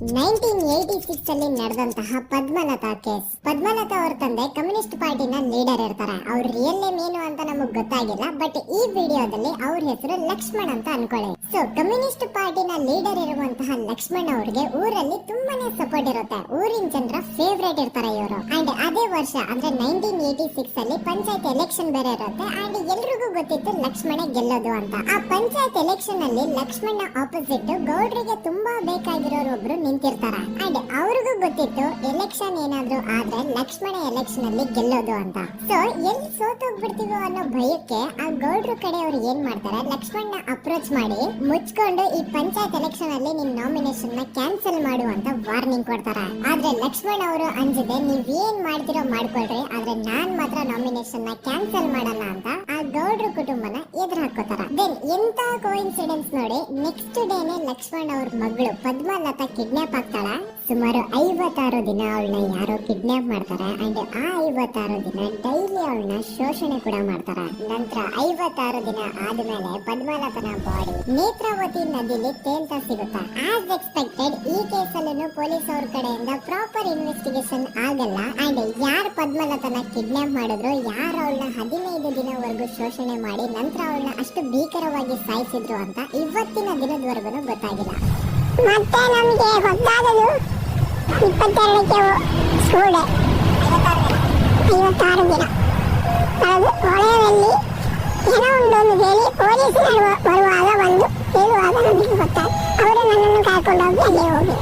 1986 ಅಲ್ಲಿ ನಡೆದಂತಹ ಪದ್ಮಲತಾ ಕೇಸ್. ಪದ್ಮಲತಾ ಅವ್ರ ತಂದೆ ಕಮ್ಯುನಿಸ್ಟ್ ಪಾರ್ಟಿನ ಲೀಡರ್ ಇರ್ತಾರೆ. ಅವ್ರ ರಿಯಲ್ ನೇಮ್ ಏನು ಅಂತ ನಮಗ್ ಗೊತ್ತಾಗಿಲ್ಲ, ಬಟ್ ಈ ವಿಡಿಯೋದಲ್ಲಿ ಅವ್ರ ಹೆಸರು ಲಕ್ಷ್ಮಣ್ ಅಂತ ಅನ್ಕೊಳ್ಳಿ. ಸೊ ಕಮ್ಯುನಿಸ್ಟ್ ಪಾರ್ಟಿನ ಲೀಡರ್ ಇರುವಂತಹ ಲಕ್ಷ್ಮಣ್ ಅವ್ರಿಗೆ ಊರಲ್ಲಿ ತುಂಬಾನೇ ಸಪೋರ್ಟ್ ಇರುತ್ತೆ. ಊರಿನ ಜನರ ಫೇವರೇಟ್ ಇರ್ತಾರೆ ಇವರು. ಅಂಡ್ ಅದೇ ವರ್ಷ ಅಂದ್ರೆ 1986 ಅಲ್ಲಿ ಪಂಚಾಯತ್ ಎಲೆಕ್ಷನ್ ಬೇರೆ ಇರುತ್ತೆ. ಅಂಡ್ ಎಲ್ರಿಗೂ ಗೊತ್ತಿತ್ತು ಲಕ್ಷ್ಮಣ ಗೆಲ್ಲೋದು ಅಂತ. ಆ ಪಂಚಾಯತ್ ಎಲೆಕ್ಷನ್ ಅಲ್ಲಿ ಲಕ್ಷ್ಮಣ ಆಪೋಸಿಟ್ ಗೌಡ್ರಿಗೆ ತುಂಬಾ ಬೇಕಾಗಿರೋರು ಒಬ್ರು ನಿಂತಿರ್ತಾರ. ಅಂಡ್ ಅವ್ರಿಗೂ ಗೊತ್ತಿತ್ತು ಎಲೆಕ್ಷನ್ ಏನಾದ್ರು ಆದ್ರೆ ಲಕ್ಷ್ಮಣ ಎಲೆಕ್ಷನ್ ಅಲ್ಲಿ ಗೆಲ್ಲೋದು ಅಂತ. ಸೊ ಎಲ್ಲಿ ಸೋತೋಗ್ಬಿಡ್ತೀವೋ ಅನ್ನೋ ಭಯಕ್ಕೆ ಆ ಗೌಡ್ರು ಕಡೆ ಅವ್ರು ಏನ್ ಮಾಡ್ತಾರೆ, ಲಕ್ಷ್ಮಣ್ನ ಅಪ್ರೋಚ್ ಮಾಡಿ ಮುಚ್ಕೊಂಡು ಈ ಪಂಚಾಯತ್ ಎಲೆಕ್ಷನ್ ಅಲ್ಲಿ ನಿಮ್ ನಾಮಿನೇಷನ್ ನ ಕ್ಯಾನ್ಸಲ್ ಮಾಡು ಅಂತ ವಾರ್ನಿಂಗ್ ಕೊಡ್ತಾರೆ. ಆದ್ರೆ ಲಕ್ಷ್ಮಣ್ ಅವರು ಅಂಜಿದೆ, ನೀವ್ ಏನ್ ಮಾಡ್ತಿರೋ ಮಾಡ್ಕೊಳ್ರಿ, ಆದ್ರೆ ನಾನ್ ಮಾತ್ರ ನಾಮಿನೇಷನ್ ನ ಕ್ಯಾನ್ಸಲ್ ಮಾಡಲ್ಲ ಅಂತ ಆ ಗೌಡ್ರ ಕುಟುಂಬನ ಎದುರು ಹಾಕೋತಾರ. ದೆನ್ ಎಂತ ಕೋಇನ್ಸಿಡೆನ್ಸ್ ನೋಡಿ, ನೆಕ್ಸ್ಟ್ ಡೇನೆ ಲಕ್ಷ್ಮಣ್ ಅವ್ರ ಮಗಳು ಪದ್ಮಲತಾ ಕಿಡ್ನಾಪ್ ಆಗ್ತಾಳ. ಸುಮಾರು 56 ದಿನ ಅವಳನ್ನ ಯಾರೋ ಕಿಡ್ನಾಪ್ ಮಾಡ್ತಾರೆ. ಅಂಡ್ ಆ 56 ದಿನ ಡೈಲಿ ಅವಳನ್ನ ಶೋಷಣೆ ಕೂಡ ಮಾಡ್ತಾರೆ. ನಂತರ 56 ದಿನ ಆದ್ಮೇಲೆ ಪದ್ಮಲತನ ಬಾಡಿ ನೇತ್ರಾವತಿ ನದಿಲಿ ತೇಲ್ತಾ ಸಿಗುತ್ತೆ. ಆಸ್ ಎಕ್ಸ್ಪೆಕ್ಟೆಡ್ ಈ ಕೇಸಲ್ಲೂ ಪೊಲೀಸ್ ಅವ್ರ ಕಡೆಯಿಂದ ಪ್ರಾಪರ್ ಇನ್ವೆಸ್ಟಿಗೇಷನ್ ಆಗಲ್ಲ. ಅಂಡ್ ಯಾರು ಪದ್ಮಲತನ ಕಿಡ್ನಾಪ್ ಮಾಡಿದ್ರು, ಯಾರು ಅವಳನ್ನ 15 ದಿನವರೆಗೂ ಶೋಷಣೆ ಮಾಡಿ ನಂತರ ಅವಳನ್ನ ಅಷ್ಟು ಭೀಕರವಾಗಿ ಸಾಯಿಸಿದ್ರು ಅಂತ ಇವತ್ತಿನ ದಿನದವರೆಗೂ ಗೊತ್ತಾಗಿಲ್ಲ. ಮತ್ತೆ ನಮಗೆ ಗೊತ್ತಾಗದು 22ಕ್ಕೆ ಸ್ಕೂಲ್ 56 ದಿನ ಅದು ಹೊಳೆಯಲ್ಲಿ ಏನೋ ಒಂದು ಹೇಳಿ ಪೊಲೀಸರು ಬರುವಾಗ ಒಂದು ಹೇಳುವಾಗ ನಮಗೆ ಗೊತ್ತಾಗ ಅವರು ನನ್ನನ್ನು ಕರ್ಕೊಂಡೋಗಿ ಅಲ್ಲೇ ಹೋಗಿ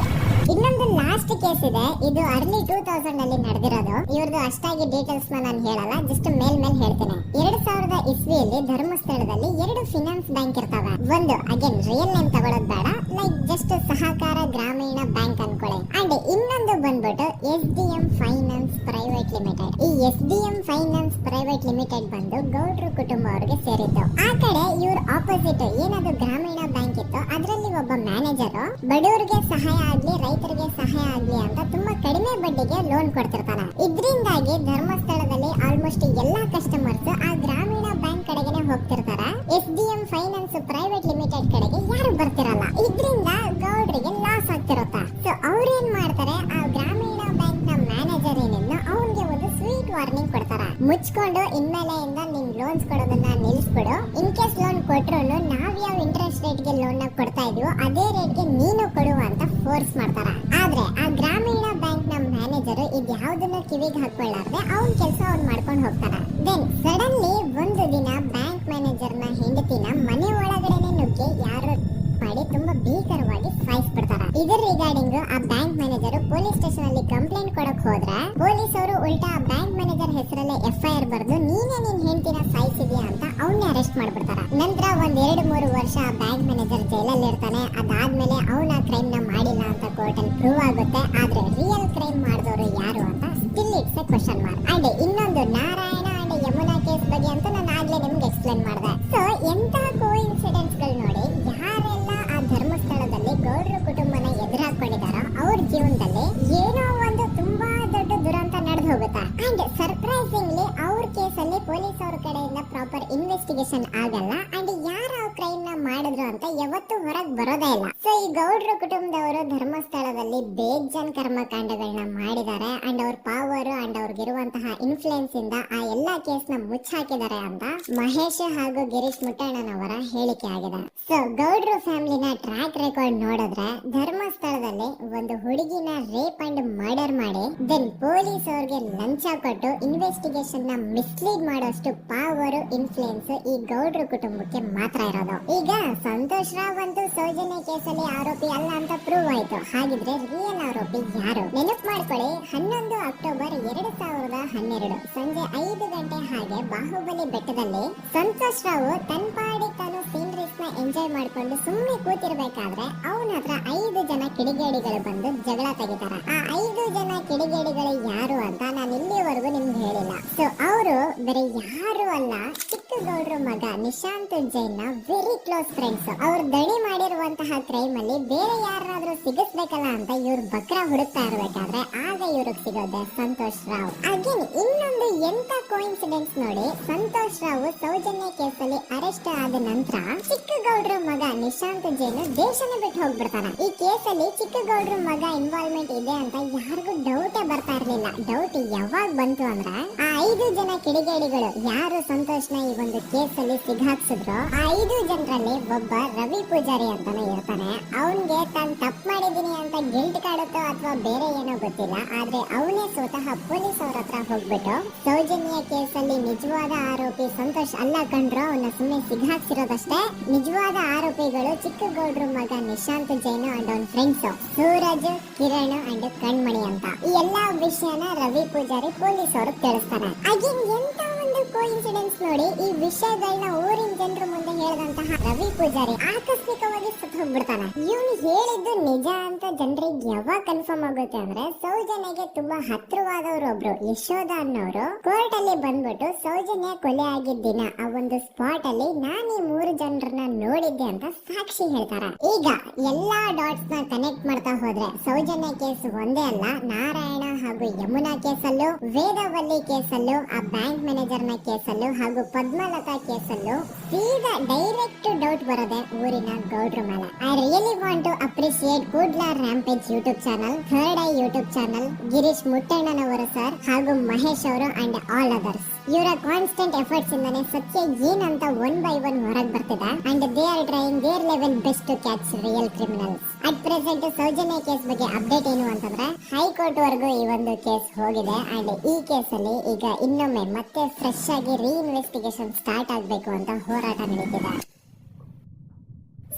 ಇನ್ನೊಂದು ಲಾಸ್ಟ್ ಕೇಸ್ ಇದೆ, ಇದು ಅರ್ಲಿ 2000 ಅಲ್ಲಿ ನಡೆದಿರೋದು. ಇವ್ರದ್ದು ಅಷ್ಟಾಗಿ ಡೀಟೇಲ್ಸ್ ನಾನು ಹೇಳಲ್ಲ, ಜಸ್ಟ್ ಮೇಲ್ ಹೇಳ್ತೇನೆ. 2000 ಇಸ್ವಿಯಲ್ಲಿ ಧರ್ಮಸ್ಥಳದಲ್ಲಿ 2 ಫಿನಾನ್ಸ್ ಬ್ಯಾಂಕ್ ಇರ್ತವೆ. ಒಂದು ಅಗೇನ್ ರಿಯಲ್ ನೇಮ್ ತಗೊಳ್ಳೋದು ಬೇಡ, ಲೈಕ್ ಜಸ್ಟ್ ಸಹಕಾರ ಗ್ರಾಮೀಣ ಬ್ಯಾಂಕ್ ಅನ್ಕೊಳ್ಳಿ. ಅಂಡ್ ಇನ್ನೊಂದು ಬಂದ್ಬಿಟ್ಟು SDM ಫೈನಾನ್ಸ್ ಪ್ರೈವೇಟ್ ಲಿಮಿಟೆಡ್. ಈ SDM ಫೈನಾನ್ಸ್ ಪ್ರೈವೇಟ್ ಲಿಮಿಟೆಡ್ ಬಂದು ಗೌಡ್ರ ಕುಟುಂಬ ಅವರಿಗೆ ಸೇರಿದ್ದು. ಆ ಕಡೆ ಇವ್ರ ಆಪೋಸಿಟ್ ಏನದು ಗ್ರಾಮೀಣ ಬ್ಯಾಂಕ್ ಇತ್ತು, ಅದರಲ್ಲಿ ಒಬ್ಬ ಮ್ಯಾನೇಜರ್ ಬಡವರಿಗೆ ಸಹಾಯ ಆಗ್ಲಿ ರೈತರಿಗೆ ಸಹಾಯ ಆಗ್ಲಿ ಅಂತ ತುಂಬಾ ಕಡಿಮೆ ಬಡ್ಡಿಗೆ ಲೋನ್ ಕೊಡ್ತಿರ್ತಾನೆ. ಇದರಿಂದಾಗಿ ಧರ್ಮಸ್ಥಳದಲ್ಲಿ ಆಲ್ಮೋಸ್ಟ್ ಎಲ್ಲಾ ಕಸ್ಟಮರ್ಸ್ ಆ ಗ್ರಾಮೀಣ ಬ್ಯಾಂಕ್ ಕಡೆಗೆ ಹೋಗ್ತಿರ್ತಾರೆ. SDM ಫೈನಾನ್ಸ್ ಪ್ರೈವೇಟ್ ಲಿಮಿಟೆಡ್ ಕಡೆಗೆ ಯಾರು ಬರ್ತಿರಲ್ಲ. ಇದರಿಂದ ಗೌಡ್ರಿಗೆ ಲಾಸ್ ಆಗ್ತಿರುತ್ತೆ. ಸೊ ಅವ್ರು ಏನ್ ಮಾಡ್ತಾರೆ, ಆ ಗ್ರಾಮೀಣ ಬ್ಯಾಂಕ್ ನ ಮ್ಯಾನೇಜರ್ ಏನಿದ್ನೋ ಅವನಿಗೆ ಒಂದು ಸ್ವೀಟ್ ವಾರ್ನಿಂಗ್ ಕೊಡ್ತಾರೆ. ಮುಚ್ಕೊಂಡು ಇನ್ಮೇಲೆಯಿಂದ ನಿನ್ ಲೋನ್ಸ್ ಕೊಡೋದನ್ನ ನಿಲ್ಲಿಸ್ಬಿಡು. ಇನ್ ಕೇಸ್ ಲೋನ್ ಕೊಟ್ರು ನಾವ್ ಯಾವ ಇಂಟ್ರೆಸ್ಟ್ ರೇಟ್ ಗೆ ಲೋನ್ ನ ಕೊಡ್ತಾ ಇದೀವೋ ಅದೇ ರೇಟ್ ಗೆ ನೀನು ಕೊಡುವ ಅಂತ ಫೋರ್ಸ್ ಮಾಡ್ತಾರ. ಆದ್ರೆ ಆ ಗ್ರಾಮೀಣ ಬ್ಯಾಂಕ್ ನ ಮ್ಯಾನೇಜರ್ ಇದ್ಯಾವುದನ್ನ ಕಿವಿಗೆ ಹಾಕೊಳ್ಳಾರ್ದೆ ಅವ್ನ್ ಕೆಲಸ ಅವ್ನ್ ಮಾಡ್ಕೊಂಡು ಹೋಗ್ತಾನೆ. ದೆನ್ ಸಡನ್ಲಿ ಒಂದು ದಿನ ಬ್ಯಾಂಕ್ ಮ್ಯಾನೇಜರ್ ನ ಹೆಂಡತಿನ ಮನೆ ಒಳಗಡೆನೆ ನುಗ್ಗಿ ಯಾರು ಮಾಡಿ ತುಂಬಾ ಭೀಕರವಾಗಿ ಸಾಯಿಸ್ಬಿಡ್ತಾರ. ಇದರ ರಿಗಾರ್ಡಿಂಗ್ ಆ ಬ್ಯಾಂಕ್ ಮ್ಯಾನೇಜರ್ ಪೊಲೀಸ್ ಸ್ಟೇಷನ್ ಅಲ್ಲಿ ಕಂಪ್ಲೇಂಟ್ ಕೊಡಕ್ ಹೋದ್ರೆ ಪೊಲೀಸ್ ಅವರು ಉಲ್ಟಾ ಆ ಬ್ಯಾಂಕ್ ಮ್ಯಾನೇಜರ್ ಹೆಸರಲ್ಲೇ FIR ಬರೆದು ನೀನೇ ನಿನ್ ಹೆಂಡತಿನ ಸಾಯಿಸಿದ್ಯಾ ಅಂತ ಅವನ್ನೇ ಅರೆಸ್ಟ್ ಮಾಡ್ಬಿಡ್ತಾರ. ನಂತರ ಒಂದ್ 2-3 ವರ್ಷ ಆ ಬ್ಯಾಂಕ್ ಮ್ಯಾನೇಜರ್ ಜೈಲಲ್ಲಿ ಇರ್ತಾನೆ. ಅದಾದ್ಮೇಲೆ ಅವನ ಕ್ರೈಮ್ ನ ಮಾಡಿಲ್ಲ ಅಂತ ಕೋರ್ಟ್ ಅಲ್ಲಿ ಪ್ರೂವ್ ಆಗುತ್ತೆ. ಆದ್ರೆ ರಿಯಲ್ ಕ್ರೈಮ್ ಮಾಡಿದವರು ಯಾರು ಅಂತ still it's A question mark. And ಇನ್ನೊಂದು ನಾರಾಯಣ ಅಂಡ್ ಯಮುನಾ ಕೇಸ್ ಬಗ್ಗೆ ಅಂತ ನಾನು ಆಗ್ಲೇ ನಿಮ್ಗೆ ಎಕ್ಸ್ಪ್ಲೇನ್ ಮಾಡಿದೆ. ಸೊ ಎಂತ ಕೋಇನ್ಸಿಡೆನ್ಸ್ ಗಳು ನೋಡಿ, ಯಾರೆಲ್ಲ ಆ ಧರ್ಮಸ್ಥಳದಲ್ಲಿ ಗೌಡ್ರ ಕುಟುಂಬನ ಎದುರಾಕೊಂಡಿದಾರೋ ಅವ್ರ ಜೀವನದಲ್ಲಿ ಏನೋ ಒಂದು ತುಂಬಾ ದೊಡ್ಡ ದುರಂತ ನಡೆದು ಹೋಗುತ್ತೆ. ಅಂಡ್ ಸರ್ಪ್ರೈಸಿಂಗ್ಲಿ ಅವ್ರ ಕೇಸಲ್ಲಿ ಪೊಲೀಸ್ ಅವ್ರ ಕಡೆಯಿಂದ ಪ್ರಾಪರ್ ಇನ್ವೆಸ್ಟಿಗೇಷನ್ ಆಗಲ್ಲ. ಅಂಡ್ ಯಾರು ಆ ಕ್ರೈಮ್ ನ ಮಾಡಿದ್ರು ಅಂತ ಯಾವತ್ತೂ ಹೊರಗ್ ಬರೋದೇ ಇಲ್ಲ. ಸೊ ಈ ಗೌಡ್ರ ಕುಟುಂಬದವರು ಧರ್ಮಸ್ಥಳದಲ್ಲಿ ಬೇಜಾನ್ ಕರ್ಮಕಾಂಡಗಳನ್ನ ಮಾಡಿದ್ದಾರೆ. ಅಂಡ್ ಅವ್ರ ಪವರ್ ಅಂಡ್ ಅವ್ರಿಗಿರುವಂತಹ ಇನ್ಫ್ಲೂಯೆನ್ಸ್ ಇಂದ ಆ ಎಲ್ಲಾ ಕೇಸ್ ನ ಮುಚ್ಚಾಕಿದ್ದಾರೆ ಅಂತ ಮಹೇಶ್ ಹಾಗೂ ಗಿರೀಶ್ ಮುಟ್ಟಣ್ಣನವರ ಹೇಳಿಕೆ ಆಗಿದೆ. ಸೊ ಗೌಡ್ರ ಫ್ಯಾಮಿಲಿನ ಟ್ರ್ಯಾಕ್ ರೆಕಾರ್ಡ್ ನೋಡಿದ್ರೆ ಧರ್ಮಸ್ಥಳದಲ್ಲಿ ಒಂದು ಹುಡುಗಿನ ರೇಪ್ ಅಂಡ್ ಮರ್ಡರ್ ಮಾಡಿ ದೆನ್ ಪೊಲೀಸ್ ಅವ್ರಿಗೆ ಲಂಚ ಕೊಟ್ಟು ಇನ್ವೆಸ್ಟಿಗೇಷನ್ ನ ಮಿಸ್ಲೀಡ್ ಮಾಡೋಷ್ಟು ಪವರ್ ಇನ್ಫ್ಲೂಯೆನ್ಸ್ ಈ ಗೌಡ್ರ ಕುಟುಂಬಕ್ಕೆ ಮಾತ್ರ ಇರೋದು. ಈಗ ಸಂತೋಷ್ ರಾವ್ ಅಂತೂ ಸೌಜನ್ಯ ಕೇಸಲ್ಲಿ ಆರೋಪಿ ಅಲ್ಲ ಅಂತ ಪ್ರೂವ್ ಆಯ್ತು. ಹಾಗಿದ್ರೆ ರಿಯಲ್ ಆರೋಪಿ ಯಾರು? ನೆನಪು ಮಾಡ್ಕೊಳ್ಳಿ, 11 ಅಕ್ಟೋಬರ್ 2012 ಸಂಜೆ 5 ಗಂಟೆ ಹಾಗೆ ಬಾಹುಬಲಿ ಬೆಟ್ಟದಲ್ಲಿ ಸಂತೋಷ್ ರಾವ್ ತನ್ನ ಪಾಡಿ ತಾನು ಸೀನರೀಸ್ ನ ಎಂಜಾಯ್ ಮಾಡ್ಕೊಂಡು ಸುಮ್ಮನೆ ಕೂತಿರ್ಬೇಕಾದ್ರೆ ಅವನ ಹತ್ರ 5 ಜನ ಕಿಡಿಗೇಡಿಗಳು ಬಂದು ಜಗಳ ತೆಗಿತಾರ. ಆ 5 ಜನ ಕಿಡಿಗೇಡಿಗಳು ಯಾರು ಅಂತ ನಾನು ಇಲ್ಲಿವರೆಗೂ ನಿಮ್ಗೆ ಹೇಳಿಲ್ಲ. ಸೊ ಅವರು ಬೇರೆ ಯಾರು ಅಲ್ಲ, ಚಿಕ್ಕ ಗೌಡ್ರ ಮಗ ನಿಶಾಂತ್ ಜೈನ್ ನ ವೆರಿ ಕ್ಲೋಸ್ ಫ್ರೆಂಡ್ಸ್. ಅವ್ರು ದಣಿ ಮಾಡಿರುವಂತಹ ಕ್ರೈಮ್ ಅಲ್ಲಿ ಬೇರೆ ಯಾರಾದ್ರೂ ಸಿಗಿಸ್ಬೇಕಲ್ಲ ಅಂತ ಇವ್ರು ಬಕ್ರ ಹುಡುಕ್ತಾ ಇರ್ಬೇಕಾದ್ರೆ ಆಗ ಇವ್ರಿಗೆ ಸಿಗೋದೆ ಸಂತೋಷ್ ರಾವ್. ಅಗೇನ್ ಇನ್ನೊಂದು ಎಂತ ಕೋಇನ್ಸಿಡೆನ್ಸ್ ನೋಡಿ, ಸಂತೋಷ್ ರಾವ್ ಸೌಜನ್ಯ ಕೇಸಲ್ಲಿ ಅರೆಸ್ಟ್ ಆದ ನಂತರ ಚಿಕ್ಕ ಗೌಡ್ರ ಮಗ ನಿಶಾಂತ್ ಜೈನ್ ದೇಶನ ಬಿಟ್ಟು ಹೋಗ್ಬಿಡ್ತಾನೆ. ಈ ಕೇಸಲ್ಲಿ ಚಿಕ್ಕ ಗೌಡ್ರ ಮಗ ಇನ್ವಾಲ್ವ್ಮೆಂಟ್ ಇದೆ ಅಂತ ಯಾರಿಗೂ ಡೌಟೇ ಬರ್ತಾ ಇರ್ಲಿಲ್ಲ. ಡೌಟ್ ಯಾವಾಗ ಬಂತು ಅಂದ್ರೆ ಆ 5 ಜನ ಕಿಡಿಗೇಡಿಗಳು ಯಾರು ಸಂತೋಷ್ ನ ಈ ಒಂದು ಕೇಸಲ್ಲಿ ಸಿಗಾಕ್ಸಿದ್ರು ಆ 5 ಜನರಲ್ಲಿ ಒಬ್ಬ ರವಿ ಪೂಜಾರಿ ಅಂತಾನೆ ಇರ್ತಾನೆ. ಅವನ್ಗೆ ತಾನು ತಪ್ಪು ಮಾಡಿದೀನಿ ಅಂತ ಗಿಲ್ಟ್ ಕಾಡುತ್ತೋ ಅಥವಾ ಬೇರೆ ಏನೋ ಗೊತ್ತಿಲ್ಲ, ಆದ್ರೆ ಅವನೇ ಸ್ವತಃ ಪೊಲೀಸ್ ಅವ್ರ ಹತ್ರ ಹೋಗ್ಬಿಟ್ಟು ಸೌಜನ್ಯ ಕೇಸಲ್ಲಿ ನಿಜವಾದ ಆರೋಪಿ ಸಂತೋಷ್ ಅಲ್ಲ ಕಂಡ್ರು, ಅವನ್ನ ಸುಮ್ಮನೆ ಸಿಗಾಕ್ಸಿರೋದಷ್ಟೇ, ನಿಜವಾದ ಆರೋಪಿಗಳು ಚಿಕ್ಕ ಗೌಡ್ರ ಮಗ ನಿಶಾಂತ್ ಜೈನ್ ಅಂಡ್ ಅವನ್ ಫ್ರೆಂಡ್ಸ್ ಸೂರಜ್, ಕಿರಣ್ ಅಂಡ್ ಕಣ್ಮಣಿ ಅಂತ. ಈ ಎಲ್ಲಾ ವಿಷಯನ ರವಿ ಪೂಜಾರಿ ಪೊಲೀಸ್ ಅವರು ತಿಳಿಸ್ತಾನೆ. ಅಗೇನ್ ಎಂತ ಒಂದು ಕೋಇನ್ಸಿಡೆನ್ಸ್ ನೋಡಿ, ಈ ವಿಷಯಗಳನ್ನ ಊರಿನ ಜನರ ಮುಂದೆ ಹೇಳಿದಂತಹ ರವಿ ಪೂಜಾರಿ ಆಕಸ್ಮಿಕವಾಗಿ ಸತ್ತು ಹೋಗ್ಬಿಡ್ತಾನೆ. ಇವನು ಹೇಳಿದ್ದು ನಿಜ ಅಂತ ಜನರಿಗೆ ಯಾವಾಗ ಕನ್ಫರ್ಮ್ ಆಗುತ್ತೆ ಅಂದ್ರೆ ಸೌಜನ್ಯಗೆ ತುಂಬಾ ಹತ್ರವಾದವರು ಒಬ್ರು ಯಶೋಧ ಅನ್ನೋರು ಕೋರ್ಟ್ ಅಲ್ಲಿ ಬಂದ್ಬಿಟ್ಟು ಸೌಜನ್ಯ ಕೊಲೆ ಆಗಿದ್ದ ದಿನ ಆ ಒಂದು ಸ್ಪಾಟ್ ಅಲ್ಲಿ ನಾನು ಈ 3 ಜನರನ್ನ ನೋಡಿದ್ದೆ ಅಂತ ಸಾಕ್ಷಿ ಹೇಳ್ತಾರೆ. ಈಗ ಎಲ್ಲಾ ಡಾಟ್ಸ್ ನ ಕನೆಕ್ಟ್ ಮಾಡ್ತಾ ಹೋದ್ರೆ ಸೌಜನ್ಯ ಕೇಸ್ ಒಂದೇ ಅಲ್ಲ, ನಾರಾಯಣ ಹಾಗೂ ಯಮುನಾ ಕೇಸಲ್ಲೂ, ವೇದವಲ್ಲಿ ಕೇಸಲ್ಲೂ, ಆ ಬ್ಯಾಂಕ್ ಮ್ಯಾನೇಜರ್ ನ ಕೇಸಲ್ಲೂ ಹಾಗೂ ಪದ್ಮಲತಾ ಕೇಸಲ್ಲೂ ಸೀದಾ ಡೈರೆಕ್ಟ್ ಡೌಟ್ ಬರೋದೆ ಊರಿನ ಗೌಡ್ರ ಮೇಲೆ. I really want to appreciate Kudla rampage YouTube channel, third eye YouTube channel, Girish Mattannavar sir ಹಾಗೂ ಮಹೇಶ್ ಅವರು ಅಂಡ್ ಆಲ್ ಅದರ್ಸ್. ಇವರ ಕಾನ್ಸ್ಟೆಂಟ್ ಎಫರ್ಟ್ಸ್ ಇಂದಾನೆ ಸತ್ಯ ಏನಂತ 1 by 1 ಹೊರಗೆ ಬರ್ತಿದೆ and they are trying their level best to catch real criminals. At present Soujanya case ಬಗ್ಗೆ ಅಪ್ಡೇಟ್ ಏನು ಅಂತಂದ್ರೆ ಹೈಕೋರ್ಟ್ ವರೆಗೂ ಈ ಒಂದು ಕೇಸ್ ಹೋಗಿದೆ ಅಂಡ್ ಈ ಕೇಸ್ ಅಲ್ಲಿ ಈಗ ಇನ್ನೊಮ್ಮೆ ಮತ್ತೆ ಫ್ರೆಶ್ ಆಗಿ ರೀಇನ್ವೆಸ್ಟಿಗೇಷನ್ ಸ್ಟಾರ್ಟ್ ಆಗಬೇಕು ಅಂತ ಹೋರಾಟ ನಡೀತಿದೆ.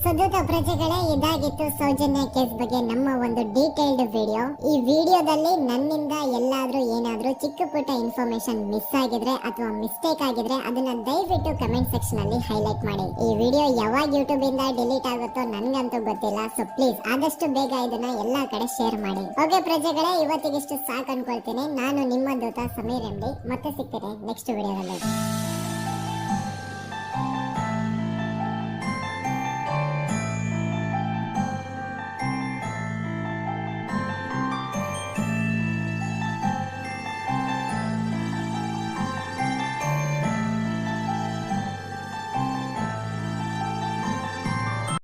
ಸದುತ ಪ್ರಜೆಗಳೇ, ಇದಾಗಿತ್ತು ಸೌಜನ್ಯ ಕೇಸ್ ಬಗ್ಗೆ ನಮ್ಮ ಒಂದು ಡೀಟೇಲ್ಡ್ ವಿಡಿಯೋ. ಈ ವಿಡಿಯೋದಲ್ಲಿ ನನ್ನಿಂದ ಎಲ್ಲಾದ್ರೂ ಏನಾದ್ರೂ ಚಿಕ್ಕ ಪುಟ್ಟ ಇನ್ಫಾರ್ಮೇಶನ್ ಮಿಸ್ ಆಗಿದ್ರೆ ಅಥವಾ ಮಿಸ್ಟೇಕ್ ಆಗಿದ್ರೆ ಅದನ್ನ ದಯವಿಟ್ಟು ಕಮೆಂಟ್ ಸೆಕ್ಷನ್ ಅಲ್ಲಿ ಹೈಲೈಟ್ ಮಾಡಿ. ಈ ವಿಡಿಯೋ ಯಾವಾಗ ಯೂಟ್ಯೂಬ್ ಇಂದ ಡಿಲೀಟ್ ಆಗುತ್ತೋ ನನ್ಗಂತೂ ಗೊತ್ತಿಲ್ಲ. ಸೊ ಪ್ಲೀಸ್ ಆದಷ್ಟು ಬೇಗ ಇದನ್ನ ಎಲ್ಲಾ ಕಡೆ ಶೇರ್ ಮಾಡಿ. ಓಕೆ ಪ್ರಜೆಗಳೇ, ಇವತ್ತಿಗಿಷ್ಟು ಸಾಕು ಅನ್ಕೊಳ್ತೀನಿ. ನಾನು ನಿಮ್ಮ ದೂತ ಸಮೀರ್ MD. ಮತ್ತೆ ಸಿಗ್ತೇನೆ ನೆಕ್ಸ್ಟ್ ವಿಡಿಯೋದಲ್ಲಿ.